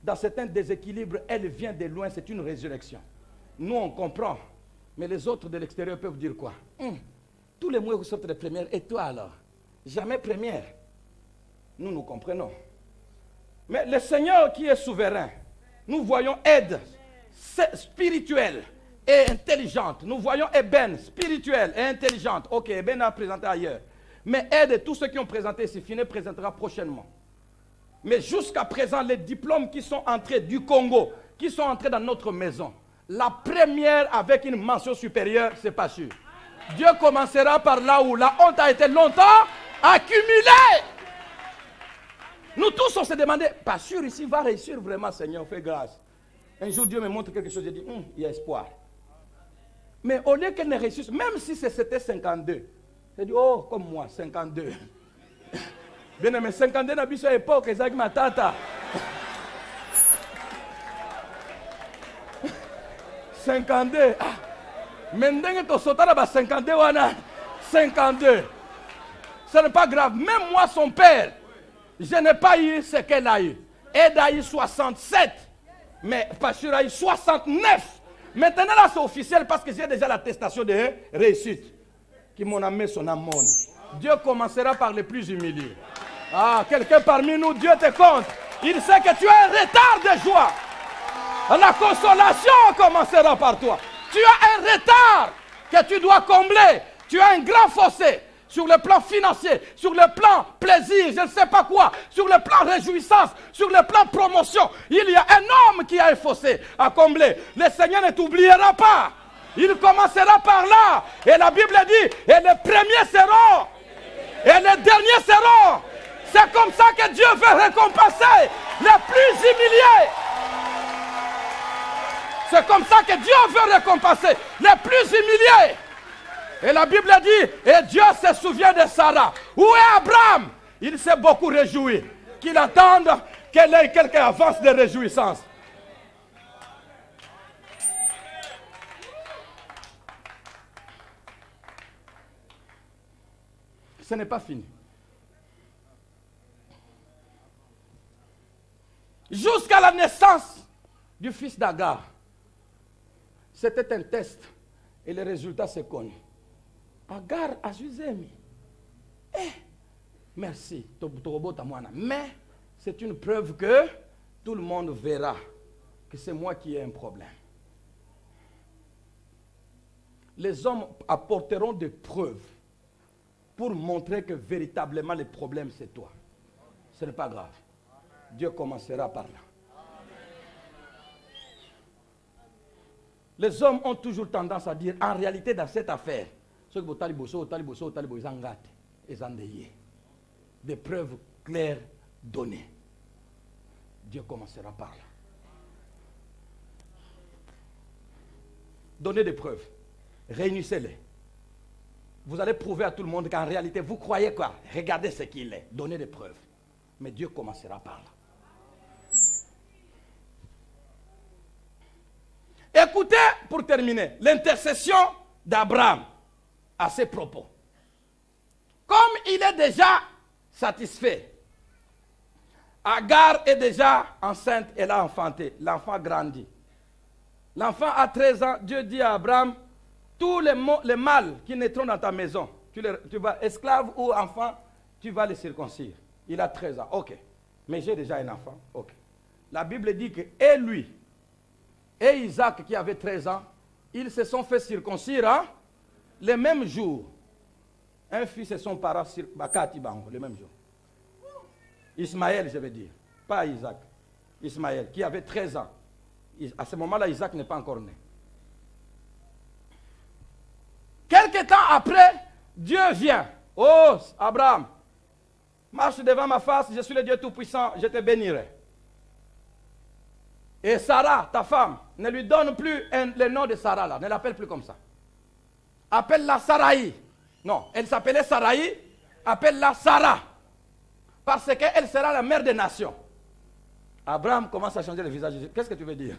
dans certains déséquilibres, elle vient de loin, c'est une résurrection. Nous, on comprend. Mais les autres de l'extérieur peuvent dire quoi? Tous les mois, vous sortez de première. Et toi alors? Jamais première. Nous comprenons. Mais le Seigneur qui est souverain, nous voyons aide spirituelle et intelligente. Nous voyons ébène spirituelle et intelligente. Ok, ébène a présenté ailleurs. Mais aide, tous ceux qui ont présenté ici, Finet présentera prochainement. Mais jusqu'à présent, les diplômes qui sont entrés du Congo, qui sont entrés dans notre maison, la première avec une mention supérieure, c'est pas sûr. Dieu commencera par là où la honte a été longtemps accumulée. Nous tous, on s'est demandé, pas sûr ici, va réussir vraiment, Seigneur, fais grâce. Un jour, Dieu me montre quelque chose, je dis, il y a espoir. Mais au lieu qu'elle ne réussisse, même si c'était 52, je dis, oh, comme moi, 52. Bien aimé, 52 n'a pas à l'époque, c'est avec ma tata. 52. Mais ndenge to sotara ba 52 wana. 52. Ce n'est pas grave. Même moi, son père, je n'ai pas eu ce qu'elle a eu. Elle a eu 67. Mais Pachur a eu 69. Maintenant, là, c'est officiel parce que j'ai déjà l'attestation de réussite. Qui m'en a mis son amon. Dieu commencera par les plus humiliés. Ah, quelqu'un parmi nous, Dieu te compte. Il sait que tu as un retard de joie. La consolation commencera par toi. Tu as un retard que tu dois combler. Tu as un grand fossé sur le plan financier, sur le plan plaisir, je ne sais pas quoi, sur le plan réjouissance, sur le plan promotion. Il y a un homme qui a un fossé à combler. Le Seigneur ne t'oubliera pas. Il commencera par là. Et la Bible dit, et les premiers seront, et les derniers seront. C'est comme ça que Dieu veut récompenser les plus humiliés. C'est comme ça que Dieu veut récompenser les plus humiliés. Et la Bible dit, et Dieu se souvient de Sarah. Où est Abraham? Il s'est beaucoup réjoui. Qu'il attende qu'elle ait quelque avance de réjouissance. Ce n'est pas fini. Jusqu'à la naissance du fils d'Agar, c'était un test et le résultat s'est connu. Agar a Juzemi. Merci. Mais c'est une preuve que tout le monde verra que c'est moi qui ai un problème. Les hommes apporteront des preuves pour montrer que véritablement le problème c'est toi. Ce n'est pas grave. Dieu commencera par là. Les hommes ont toujours tendance à dire, en réalité, dans cette affaire, des preuves claires données. Dieu commencera par là. Donnez des preuves. Réunissez-les. Vous allez prouver à tout le monde qu'en réalité, vous croyez quoi? Regardez ce qu'il est. Donnez des preuves. Mais Dieu commencera par là. Écoutez, pour terminer, l'intercession d'Abraham à ses propos. Comme il est déjà satisfait, Agar est déjà enceinte, elle a enfanté, l'enfant grandit. L'enfant a 13 ans, Dieu dit à Abraham, tous les mâles qui naîtront dans ta maison, tu vas, esclave ou enfant, tu vas les circoncire. Il a 13 ans, ok. Mais j'ai déjà un enfant, ok. La Bible dit que, et lui, et Isaac qui avait 13 ans, ils se sont fait circoncire hein, le même jour. Un fils et son parent, le même jour. Ismaël, je veux dire, pas Isaac. Ismaël, qui avait 13 ans. À ce moment-là, Isaac n'est pas encore né. Quelque temps après, Dieu vient. Oh, Abraham, marche devant ma face, je suis le Dieu Tout-Puissant, je te bénirai. Et Sarah, ta femme, ne lui donne plus le nom de Sarah là, ne l'appelle plus comme ça. Appelle-la Saraï. Non, elle s'appelait Saraï, appelle-la Sarah. Parce qu'elle sera la mère des nations. Abraham commence à changer le visage. Qu'est-ce que tu veux dire?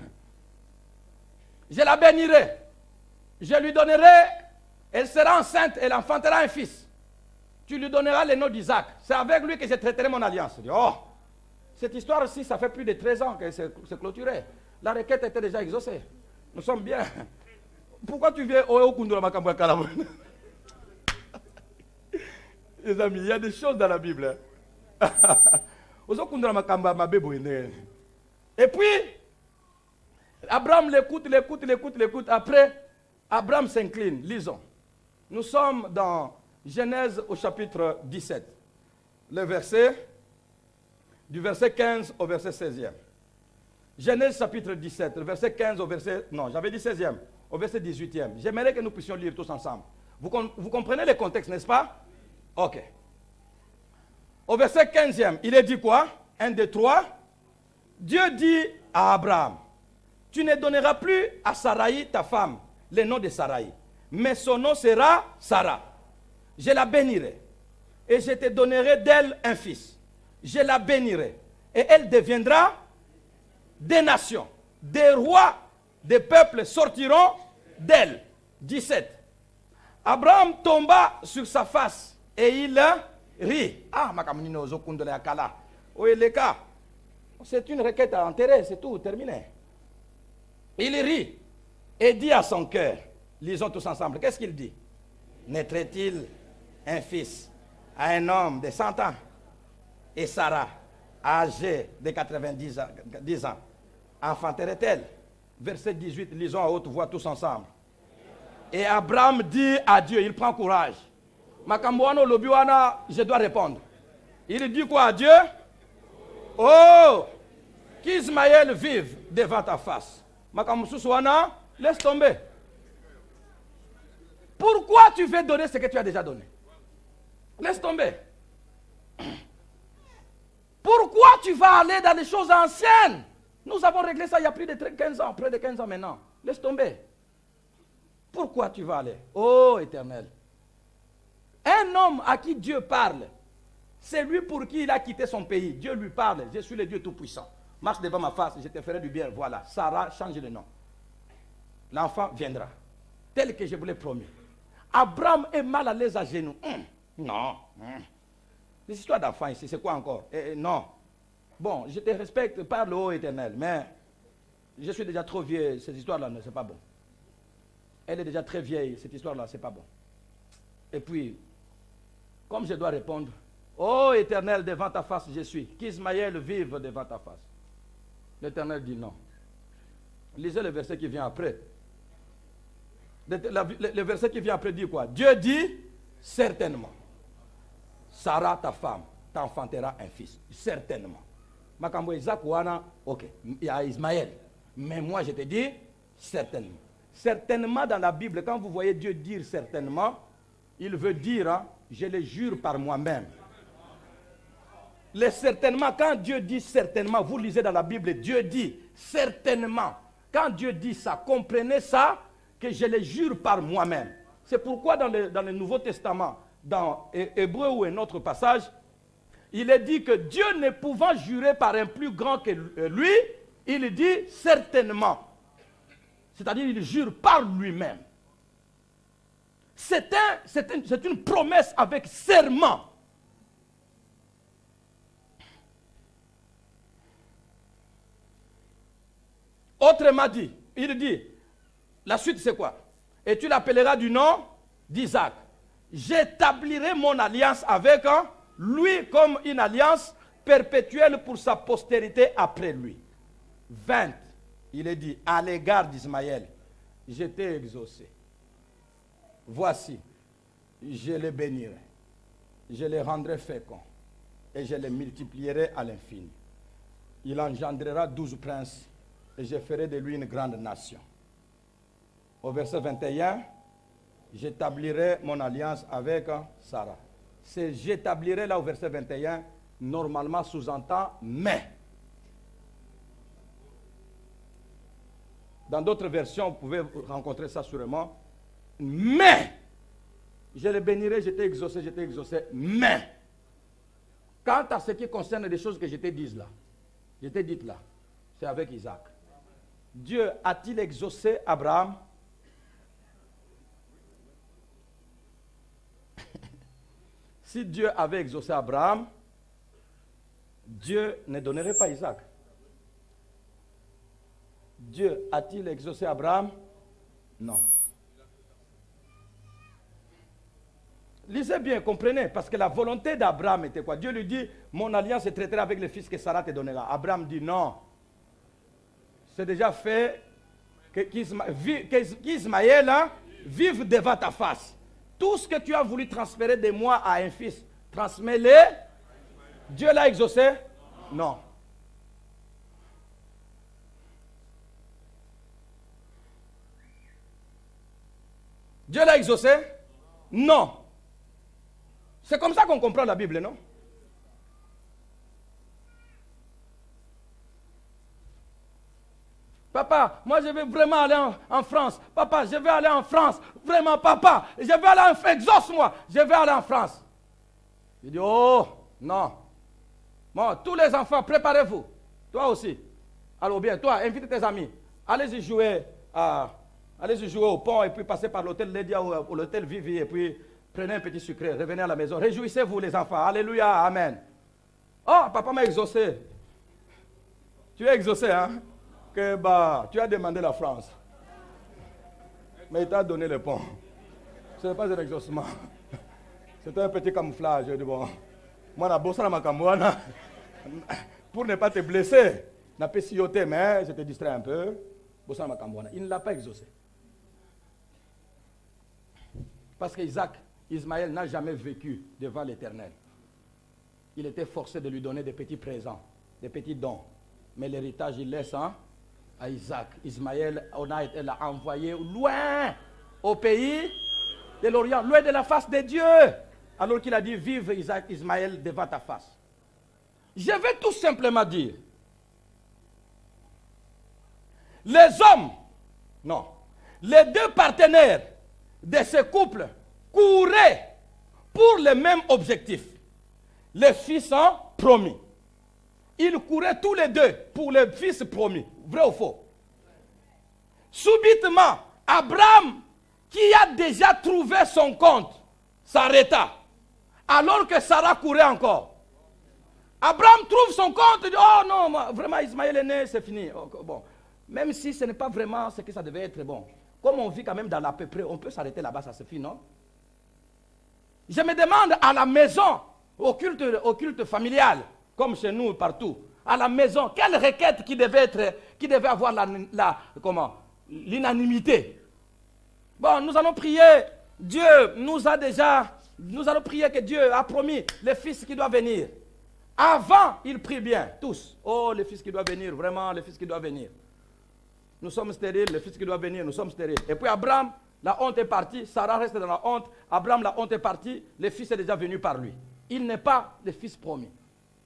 Je la bénirai. Je lui donnerai, elle sera enceinte, elle enfantera un fils. Tu lui donneras le nom d'Isaac. C'est avec lui que je traiterai mon alliance. Je dis, oh, cette histoire-ci, ça fait plus de 13 ans que c'est clôturé. La requête était déjà exaucée. Nous sommes bien. Pourquoi tu viens au Kundura Makamba Kalabou? Les amis, il y a des choses dans la Bible. Et puis, Abraham l'écoute. Après, Abraham s'incline. Lisons. Nous sommes dans Genèse au chapitre 17. Le verset, du verset 15 au verset 16e. Genèse chapitre 17, le verset 15 au verset, non, j'avais dit 16e, au verset 18e. J'aimerais que nous puissions lire tous ensemble. Vous comprenez le contexte, n'est-ce pas? Ok. Au verset 15e, il est dit quoi? 1, 2, 3. Dieu dit à Abraham, tu ne donneras plus à Saraï, ta femme, le nom de Saraï, mais son nom sera Sarah. Je la bénirai et je te donnerai d'elle un fils. Je la bénirai et elle deviendra des nations. Des rois, des peuples sortiront d'elle. 17. Abraham tomba sur sa face et il rit. Ah, Makamnino Zokundole Akala. Oui, les cas. C'est une requête à enterrer, c'est tout, terminé. Il rit et dit à son cœur, lisons tous ensemble, qu'est-ce qu'il dit? Naîtrait-il un fils à un homme de 100 ans? Et Sarah, âgée de 90 ans, 10 ans, enfanterait-elle? Verset 18, lisons à haute voix tous ensemble. Et Abraham dit à Dieu, il prend courage. Makamboano Lobiwana, je dois répondre. Il dit quoi à Dieu? Oh, qu'Ismaël vive devant ta face. Makambousouana, laisse tomber. Pourquoi tu veux donner ce que tu as déjà donné? Laisse tomber. Pourquoi tu vas aller dans les choses anciennes? Nous avons réglé ça il y a plus de 15 ans, près de 15 ans maintenant. Laisse tomber. Pourquoi tu vas aller? Oh Éternel. Un homme à qui Dieu parle, c'est lui pour qui il a quitté son pays. Dieu lui parle, je suis le Dieu Tout-Puissant. Marche devant ma face, je te ferai du bien. Voilà, Sarah, change le nom. L'enfant viendra, tel que je vous l'ai promis. Abraham est mal à l'aise à genoux. Non. Les histoires d'enfants ici, c'est quoi encore? Non. Bon, je te respecte par le haut Éternel, mais je suis déjà trop vieux. Cette histoire-là, c'est pas bon. Elle est déjà très vieille, cette histoire-là, c'est pas bon. Et puis, comme je dois répondre, ô Éternel, devant ta face je suis. Qu'Ismaël vive devant ta face. L'Éternel dit non. Lisez le verset qui vient après. Le verset qui vient après dit quoi? Dieu dit, certainement, Sarah, ta femme, t'enfantera un fils. Certainement. Makambo Isaac Wana, ok, il y a Ismaël. Mais moi je te dis, certainement. Certainement dans la Bible, quand vous voyez Dieu dire certainement, il veut dire, hein, je le jure par moi-même. Les certainement, quand Dieu dit certainement, vous lisez dans la Bible, Dieu dit certainement. Quand Dieu dit ça, comprenez ça, que je le jure par moi-même. C'est pourquoi dans le Nouveau Testament, dans Hébreu ou un autre passage, il est dit que Dieu ne pouvant jurer par un plus grand que lui, il dit certainement. C'est-à-dire il jure par lui-même. C'est une promesse avec serment. Autrement dit, il dit, la suite c'est quoi? Et tu l'appelleras du nom d'Isaac. J'établirai mon alliance avec lui comme une alliance perpétuelle pour sa postérité après lui. 20, il est dit, à l'égard d'Ismaël, je t'ai exaucé. Voici, je le bénirai, je le rendrai fécond et je le multiplierai à l'infini. Il engendrera 12 princes et je ferai de lui une grande nation. Au verset 21, j'établirai mon alliance avec Sarah. C'est j'établirai là au verset 21, normalement sous-entend mais. Dans d'autres versions, vous pouvez rencontrer ça sûrement. Mais, je le bénirai, je t'ai exaucé, mais, quant à ce qui concerne les choses que je t'ai dites là, c'est avec Isaac. Dieu a-t-il exaucé Abraham? Si Dieu avait exaucé Abraham, Dieu ne donnerait pas Isaac. Dieu a-t-il exaucé Abraham? Non. Lisez bien, comprenez, parce que la volonté d'Abraham était quoi? Dieu lui dit, mon alliance se traitera avec le fils que Sarah te donnera. Abraham dit non. C'est déjà fait qu'Ismaël vive devant ta face. Tout ce que tu as voulu transférer de moi à un fils, transmets-le. Dieu l'a exaucé? Non. Dieu l'a exaucé? Non. C'est comme ça qu'on comprend la Bible, non? Papa, moi je vais vraiment aller en France. Papa, je vais aller en France. Vraiment, papa, je vais aller en France. Exauce-moi, je vais aller en France. Il dit, oh, non. Bon, tous les enfants, préparez-vous. Toi aussi. Alors bien, toi, invite tes amis. Allez-y jouer au pont et puis passer par l'hôtel Lydia ou l'hôtel Vivi et puis Prenez un petit sucre, revenez à la maison. Réjouissez-vous les enfants. Alléluia, amen. Oh, papa m'a exaucé. Tu es exaucé, hein? Que bah, tu as demandé la France. Mais il t'a donné le pont. Ce n'est pas un exaucement. C'était un petit camouflage. Je dis bon, moi, je bosse ma camouana. Pour ne pas te blesser, je n'ai pas sillotté, mais je te distrais un peu. Bossa ma camouana. Il ne l'a pas exaucé. Parce qu'Ismaël n'a jamais vécu devant l'Éternel. Il était forcé de lui donner des petits présents, des petits dons. Mais l'héritage, il laisse à Isaac. Ismaël, l'a envoyé loin au pays de l'Orient, loin de la face de Dieu. Alors qu'il a dit, vive Ismaël devant ta face. Je vais tout simplement dire, les hommes, non, les deux partenaires de ce couple couraient pour le même objectif. Le fils promis. Ils couraient tous les deux pour le fils promis. Vrai ou faux? Subitement, Abraham, qui a déjà trouvé son compte, s'arrêta. Alors que Sarah courait encore. Abraham trouve son compte et dit, oh non, vraiment Ismaël est né, c'est fini. Bon. Même si ce n'est pas vraiment ce que ça devait être, bon. Comme on vit quand même dans l'à peu près, on peut s'arrêter là-bas, ça suffit, non? Je me demande à la maison, au culte familial, comme chez nous partout, à la maison, quelle requête qui devait avoir l'unanimité? Bon, nous allons prier, Dieu nous allons prier que Dieu a promis le fils qui doit venir. Avant, ils prient bien, tous. Oh, le fils qui doit venir, vraiment, le fils qui doit venir. Nous sommes stériles, le fils qui doit venir, nous sommes stériles. Et puis Abraham, la honte est partie, Sarah reste dans la honte. Abraham, la honte est partie, le fils est déjà venu par lui. Il n'est pas le fils promis.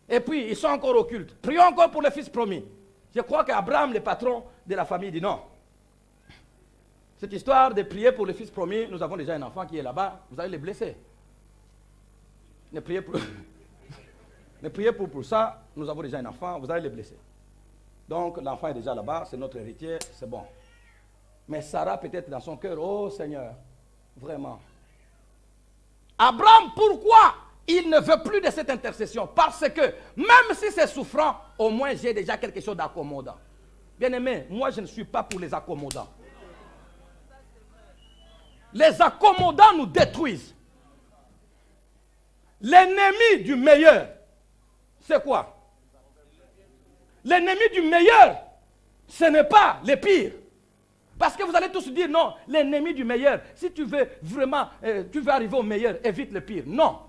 Et puis, ils sont encore au culte. Prions encore pour le fils promis. Je crois qu'Abraham, le patron de la famille, dit non. Cette histoire de prier pour le fils promis, nous avons déjà un enfant qui est là-bas, vous allez le blesser. Ne priez pour ça, nous avons déjà un enfant, vous allez le blesser. Donc l'enfant est déjà là-bas, c'est notre héritier, c'est bon. Mais Sarah peut-être dans son cœur, oh Seigneur, vraiment. Abraham, pourquoi il ne veut plus de cette intercession? Parce que même si c'est souffrant, au moins j'ai déjà quelque chose d'accommodant. Bien-aimé, moi je ne suis pas pour les accommodants. Les accommodants nous détruisent. L'ennemi du meilleur, c'est quoi? L'ennemi du meilleur, ce n'est pas le pire. Parce que vous allez tous dire, non, l'ennemi du meilleur, si tu veux vraiment, tu veux arriver au meilleur, évite le pire. Non.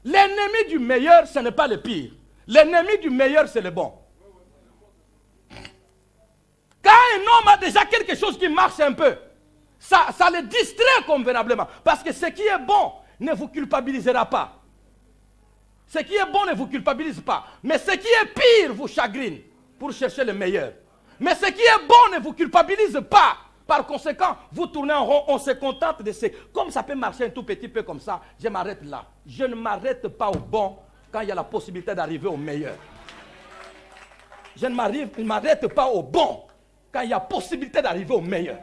L'ennemi du meilleur, ce n'est pas le pire. L'ennemi du meilleur, c'est le bon. Quand un homme a déjà quelque chose qui marche un peu, ça le distrait convenablement. Parce que ce qui est bon ne vous culpabilisera pas. Ce qui est bon ne vous culpabilise pas. Mais ce qui est pire vous chagrine pour chercher le meilleur. Mais ce qui est bon ne vous culpabilise pas. Par conséquent, vous tournez en rond, on se contente de ce... Comme ça peut marcher un tout petit peu comme ça, je m'arrête là. Je ne m'arrête pas au bon quand il y a la possibilité d'arriver au meilleur. Je ne m'arrête pas au bon quand il y a possibilité d'arriver au meilleur.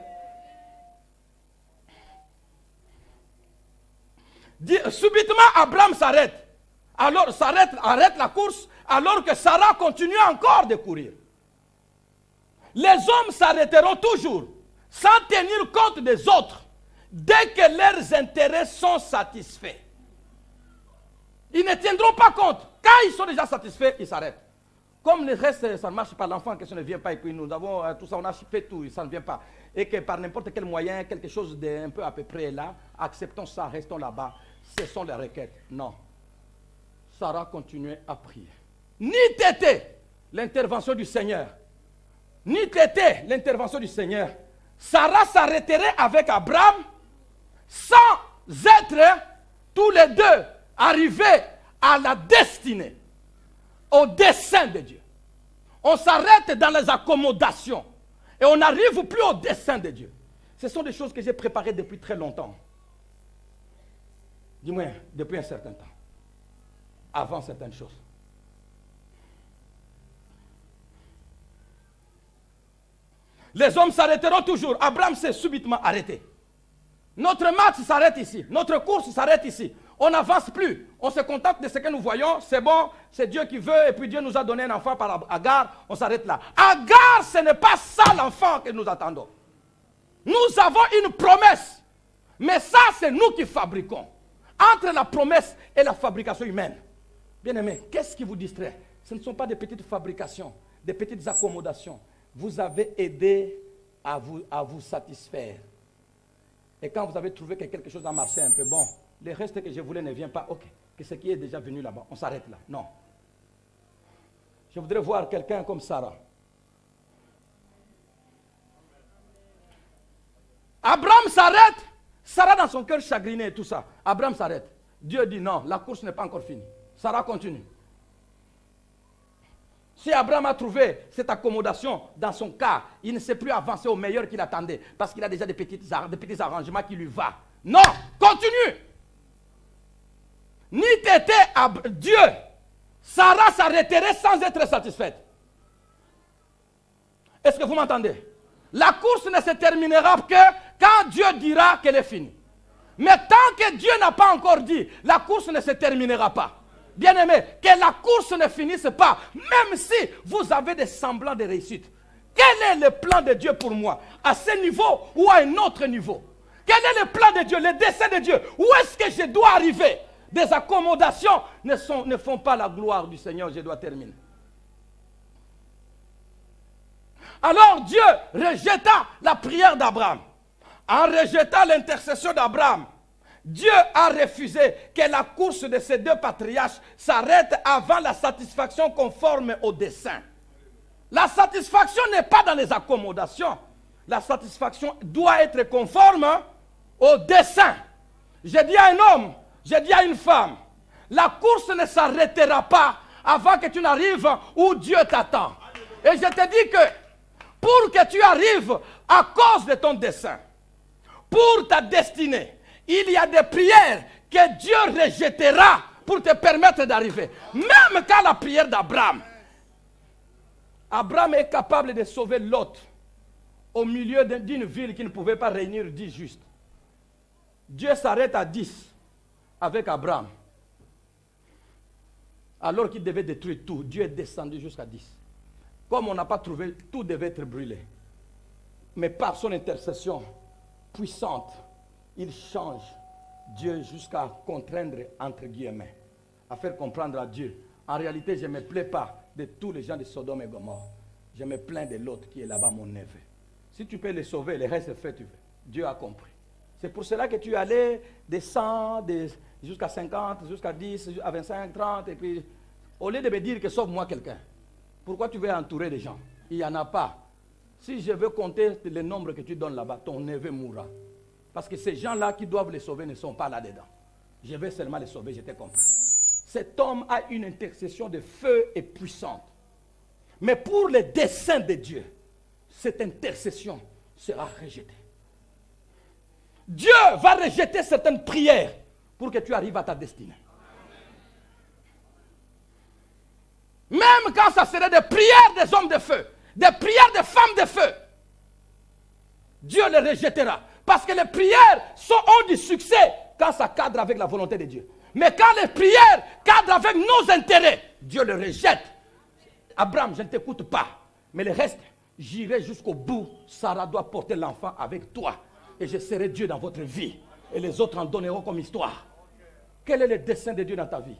Subitement, Abraham s'arrête. Alors, arrête la course, alors que Sarah continue encore de courir. Les hommes s'arrêteront toujours, sans tenir compte des autres, dès que leurs intérêts sont satisfaits. Ils ne tiendront pas compte. Quand ils sont déjà satisfaits, ils s'arrêtent. Comme le reste, ça ne marche pas, l'enfant, que ça ne vient pas, et puis nous avons tout ça, on a fait tout, ça ne vient pas. Et que par n'importe quel moyen, quelque chose d'un peu à peu près là, acceptons ça, restons là-bas. Ce sont les requêtes. Non. Sarah continuait à prier. Ni t'était l'intervention du Seigneur, ni t'était l'intervention du Seigneur, Sarah s'arrêterait avec Abraham sans être tous les deux arrivés à la destinée, au dessein de Dieu. On s'arrête dans les accommodations et on n'arrive plus au dessein de Dieu. Ce sont des choses que j'ai préparées depuis très longtemps. Du moins, depuis un certain temps. Avant certaines choses. Les hommes s'arrêteront toujours. Abraham s'est subitement arrêté. Notre match s'arrête ici. Notre course s'arrête ici. On n'avance plus. On se contente de ce que nous voyons. C'est bon, c'est Dieu qui veut. Et puis Dieu nous a donné un enfant par Agar. On s'arrête là. Agar, ce n'est pas ça l'enfant que nous attendons. Nous avons une promesse. Mais ça, c'est nous qui fabriquons. Entre la promesse et la fabrication humaine. Bien-aimés, qu'est-ce qui vous distrait? Ce ne sont pas des petites fabrications, des petites accommodations. Vous avez aidé à vous satisfaire. Et quand vous avez trouvé que quelque chose a marché un peu, bon, le reste que je voulais ne vient pas, ok, que ce qui est déjà venu là-bas, on s'arrête là. Non. Je voudrais voir quelqu'un comme Sarah. Abraham s'arrête. Sarah dans son cœur chagriné et tout ça. Abraham s'arrête. Dieu dit non, la course n'est pas encore finie. Sarah continue. Si Abraham a trouvé cette accommodation dans son cas, il ne sait plus avancer au meilleur qu'il attendait parce qu'il a déjà des petits arrangements qui lui vont. Non, continue. Ni t'étais Dieu, Sarah s'arrêterait sans être satisfaite. Est-ce que vous m'entendez? La course ne se terminera que quand Dieu dira qu'elle est finie. Mais tant que Dieu n'a pas encore dit, la course ne se terminera pas. Bien-aimé, que la course ne finisse pas, même si vous avez des semblants de réussite. Quel est le plan de Dieu pour moi? À ce niveau ou à un autre niveau? Quel est le plan de Dieu, le dessein de Dieu? Où est-ce que je dois arriver? Des accommodations ne font pas la gloire du Seigneur. Je dois terminer. Alors Dieu rejeta la prière d'Abraham. En rejetant l'intercession d'Abraham, Dieu a refusé que la course de ces deux patriarches s'arrête avant la satisfaction conforme au dessein. La satisfaction n'est pas dans les accommodations. La satisfaction doit être conforme au dessein. J'ai dit à un homme, j'ai dit à une femme, la course ne s'arrêtera pas avant que tu n'arrives où Dieu t'attend. Et je te dis que pour que tu arrives à cause de ton dessein, pour ta destinée, il y a des prières que Dieu rejettera pour te permettre d'arriver. Même quand la prière d'Abraham, Abraham est capable de sauver Lot au milieu d'une ville qui ne pouvait pas réunir 10 justes. Dieu s'arrête à 10 avec Abraham. Alors qu'il devait détruire tout, Dieu est descendu jusqu'à 10. Comme on n'a pas trouvé, tout devait être brûlé. Mais par son intercession puissante, il change Dieu jusqu'à contraindre, entre guillemets, à faire comprendre à Dieu. En réalité, je ne me plais pas de tous les gens de Sodome et Gomorrhe. Je me plains de l'autre qui est là-bas, mon neveu. Si tu peux les sauver, le reste fait, tu veux. Dieu a compris. C'est pour cela que tu es allé de 100, jusqu'à 50, jusqu'à 10, à 25, 30, et puis, au lieu de me dire que sauve-moi quelqu'un, pourquoi tu veux entourer des gens? Il n'y en a pas. Si je veux compter le nombre que tu donnes là-bas, ton neveu mourra. Parce que ces gens-là qui doivent les sauver ne sont pas là-dedans. Je vais seulement les sauver, je t'ai compris. Cet homme a une intercession de feu et puissante. Mais pour le dessein de Dieu, cette intercession sera rejetée. Dieu va rejeter certaines prières pour que tu arrives à ta destinée. Même quand ça serait des prières des hommes de feu, des prières des femmes de feu, Dieu les rejettera. Parce que les prières ont du succès quand ça cadre avec la volonté de Dieu. Mais quand les prières cadrent avec nos intérêts, Dieu les rejette. Abraham, je ne t'écoute pas. Mais le reste, j'irai jusqu'au bout. Sarah doit porter l'enfant avec toi. Et je serai Dieu dans votre vie. Et les autres en donneront comme histoire. Quel est le dessein de Dieu dans ta vie?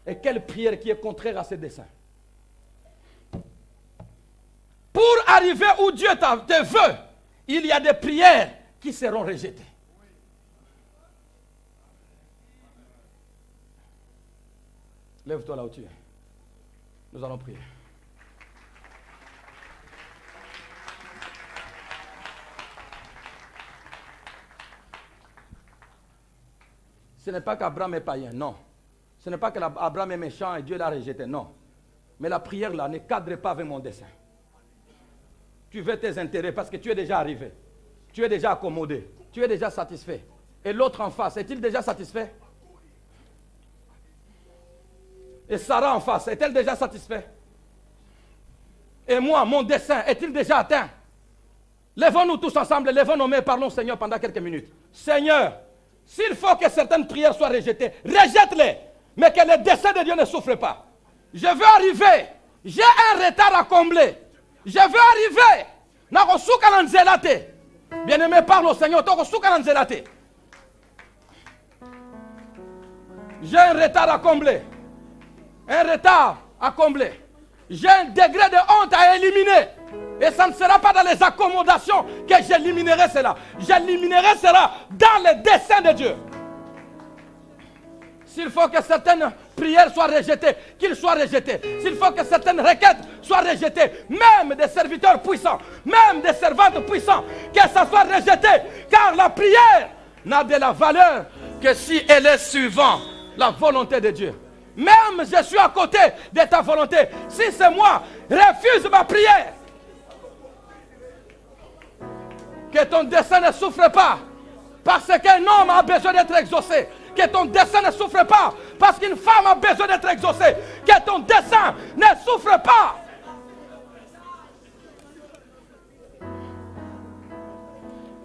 Et quelle prière qui est contraire à ce dessein? Pour arriver où Dieu te veut, il y a des prières qui seront rejetées. Lève-toi là où tu es. Nous allons prier. Ce n'est pas qu'Abraham est païen, non. Ce n'est pas qu'Abraham est méchant et Dieu l'a rejeté, non. Mais la prière là ne cadre pas avec mon dessein. Tu veux tes intérêts parce que tu es déjà arrivé. Tu es déjà accommodé. Tu es déjà satisfait. Et l'autre en face, est-il déjà satisfait? Et Sarah en face, est-elle déjà satisfaite? Et moi, mon dessein, est-il déjà atteint? Lèvons-nous tous ensemble, lèvons nos mains et parlons Seigneur pendant quelques minutes. Seigneur, s'il faut que certaines prières soient rejetées, rejette-les. Mais que le dessein de Dieu ne souffre pas. Je veux arriver. J'ai un retard à combler. Je veux arriver. Bien-aimé, parle au Seigneur. J'ai un retard à combler. Un retard à combler. J'ai un degré de honte à éliminer. Et ça ne sera pas dans les accommodations que j'éliminerai cela. J'éliminerai cela dans le dessein de Dieu. S'il faut que certaines prières soient rejetées, qu'ils soient rejetés. S'il faut que certaines requêtes soient rejetées, même des serviteurs puissants, même des servantes puissants, que ça soit rejeté. Car la prière n'a de la valeur que si elle est suivant la volonté de Dieu. Même je suis à côté de ta volonté. Si c'est moi, refuse ma prière. Que ton dessein ne souffre pas. Parce qu'un homme a besoin d'être exaucé. Que ton dessein ne souffre pas. Parce qu'une femme a besoin d'être exaucée. Que ton dessein ne souffre pas.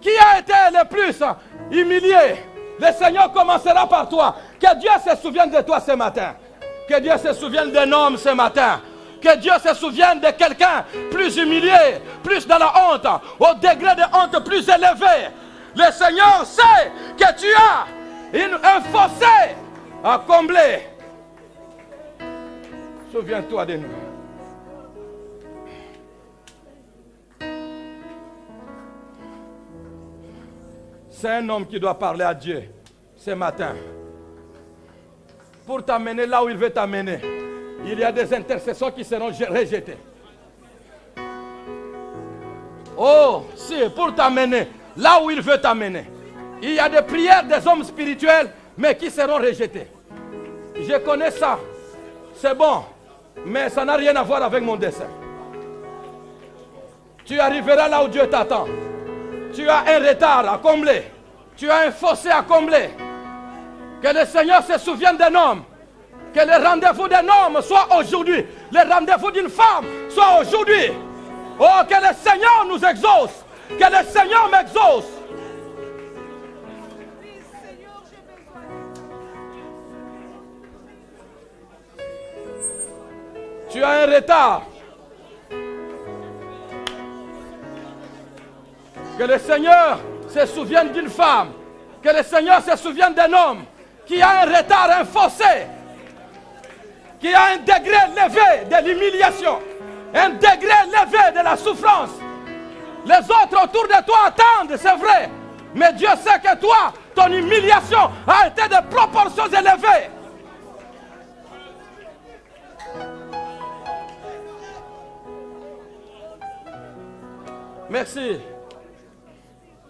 Qui a été le plus humilié? Le Seigneur commencera par toi. Que Dieu se souvienne de toi ce matin. Que Dieu se souvienne d'un homme ce matin. Que Dieu se souvienne de quelqu'un plus humilié, plus dans la honte, au degré de honte plus élevé. Le Seigneur sait que tu as un fossé à combler. Souviens-toi de nous. C'est un homme qui doit parler à Dieu ce matin. Pour t'amener là où il veut t'amener, il y a des intercessions qui seront rejetées. Oh, si, pour t'amener là où il veut t'amener, il y a des prières des hommes spirituels, mais qui seront rejetées. Je connais ça. C'est bon, mais ça n'a rien à voir avec mon dessein. Tu arriveras là où Dieu t'attend. Tu as un retard à combler. Tu as un fossé à combler. Que le Seigneur se souvienne d'un homme. Que le rendez-vous d'un homme soit aujourd'hui. Le rendez-vous d'une femme soit aujourd'hui. Oh, que le Seigneur nous exauce. Que le Seigneur m'exauce. Tu as un retard. Que le Seigneur se souvienne d'une femme. Que le Seigneur se souvienne d'un homme qui a un retard, un fossé, qui a un degré élevé de l'humiliation, un degré élevé de la souffrance. Les autres autour de toi attendent, c'est vrai. Mais Dieu sait que toi, ton humiliation a été de proportions élevées. Merci.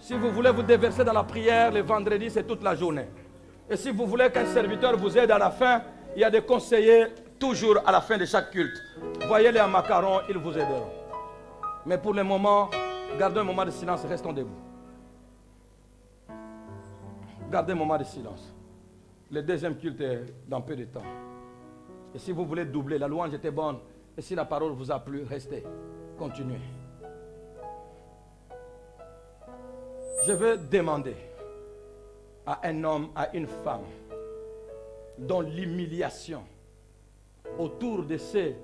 Si vous voulez vous déverser dans la prière, le vendredi, c'est toute la journée. Et si vous voulez qu'un serviteur vous aide à la fin, il y a des conseillers toujours à la fin de chaque culte. Voyez-les en macaron, ils vous aideront. Mais pour le moment, gardez un moment de silence, restons debout. Gardez un moment de silence. Le deuxième culte est dans peu de temps. Et si vous voulez doubler, la louange était bonne. Et si la parole vous a plu, restez. Continuez. Je veux demander à un homme, à une femme, dont l'humiliation autour de ceux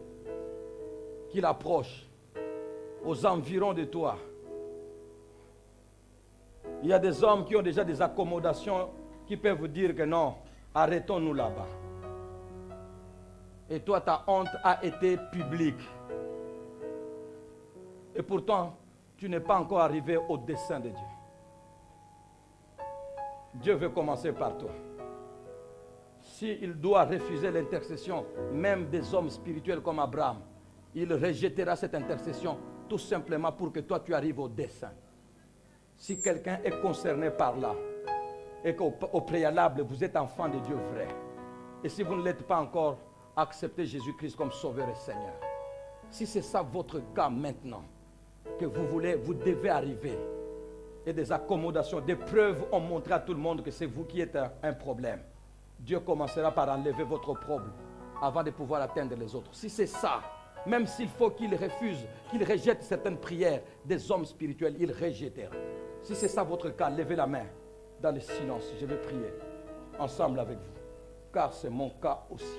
qui l'approchent, aux environs de toi. Il y a des hommes qui ont déjà des accommodations qui peuvent vous dire que non, arrêtons-nous là-bas. Et toi, ta honte a été publique. Et pourtant, tu n'es pas encore arrivé au dessein de Dieu. Dieu veut commencer par toi. S'il doit refuser l'intercession, même des hommes spirituels comme Abraham, il rejettera cette intercession tout simplement pour que toi tu arrives au dessein. Si quelqu'un est concerné par là, et qu'au préalable vous êtes enfant de Dieu vrai, et si vous ne l'êtes pas encore, acceptez Jésus-Christ comme Sauveur et Seigneur. Si c'est ça votre cas maintenant, que vous voulez, vous devez arriver. Et des accommodations, des preuves ont montré à tout le monde que c'est vous qui êtes un problème. Dieu commencera par enlever votre problème avant de pouvoir atteindre les autres. Si c'est ça, même s'il faut qu'il refuse, qu'il rejette certaines prières des hommes spirituels, il rejettera. Si c'est ça votre cas, levez la main. dans le silence, je vais prier ensemble avec vous, car c'est mon cas aussi.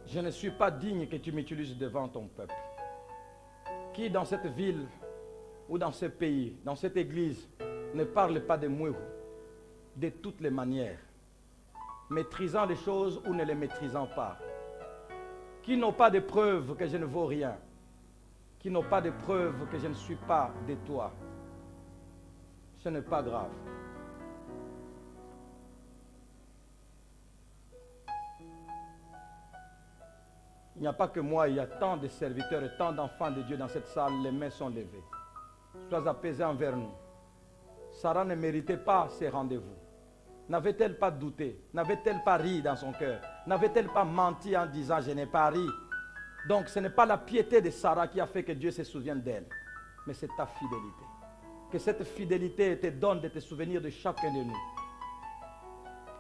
Je ne suis pas digne que tu m'utilises devant ton peuple. Qui dans cette ville ou dans ce pays, dans cette église, ne parle pas de moi de toutes les manières, maîtrisant les choses ou ne les maîtrisant pas, qui n'ont pas de preuves que je ne vaux rien, qui n'ont pas de preuves que je ne suis pas de toi. Ce n'est pas grave. Il n'y a pas que moi, il y a tant de serviteurs et tant d'enfants de Dieu dans cette salle, les mains sont levées. Sois apaisé envers nous. Sarah ne méritait pas ces rendez-vous. N'avait-elle pas douté? N'avait-elle pas ri dans son cœur? N'avait-elle pas menti en disant je n'ai pas ri? Donc ce n'est pas la piété de Sarah qui a fait que Dieu se souvienne d'elle, mais c'est ta fidélité. Que cette fidélité te donne de te souvenir de chacun de nous.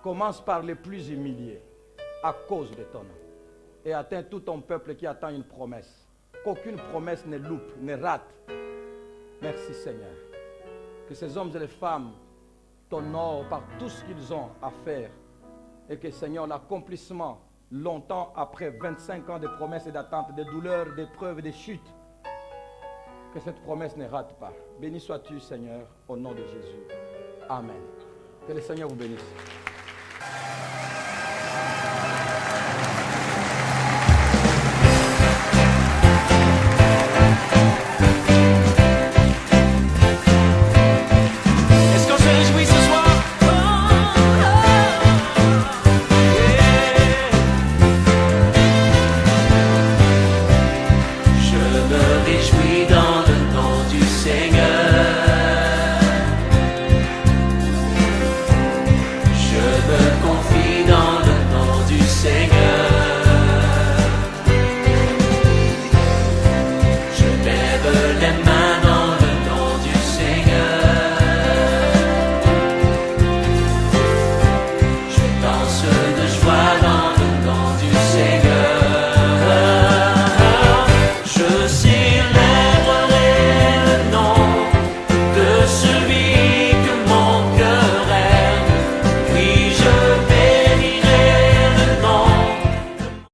Commence par les plus humiliés à cause de ton nom. Et atteins tout ton peuple qui attend une promesse. Qu'aucune promesse ne loupe, ne rate. Merci Seigneur. Que ces hommes et les femmes t'honorent par tout ce qu'ils ont à faire. Et que Seigneur, l'accomplissement, longtemps après 25 ans de promesses et d'attente, de douleurs, d'épreuves et de chutes, que cette promesse ne rate pas. Béni sois-tu Seigneur, au nom de Jésus. Amen. Que le Seigneur vous bénisse.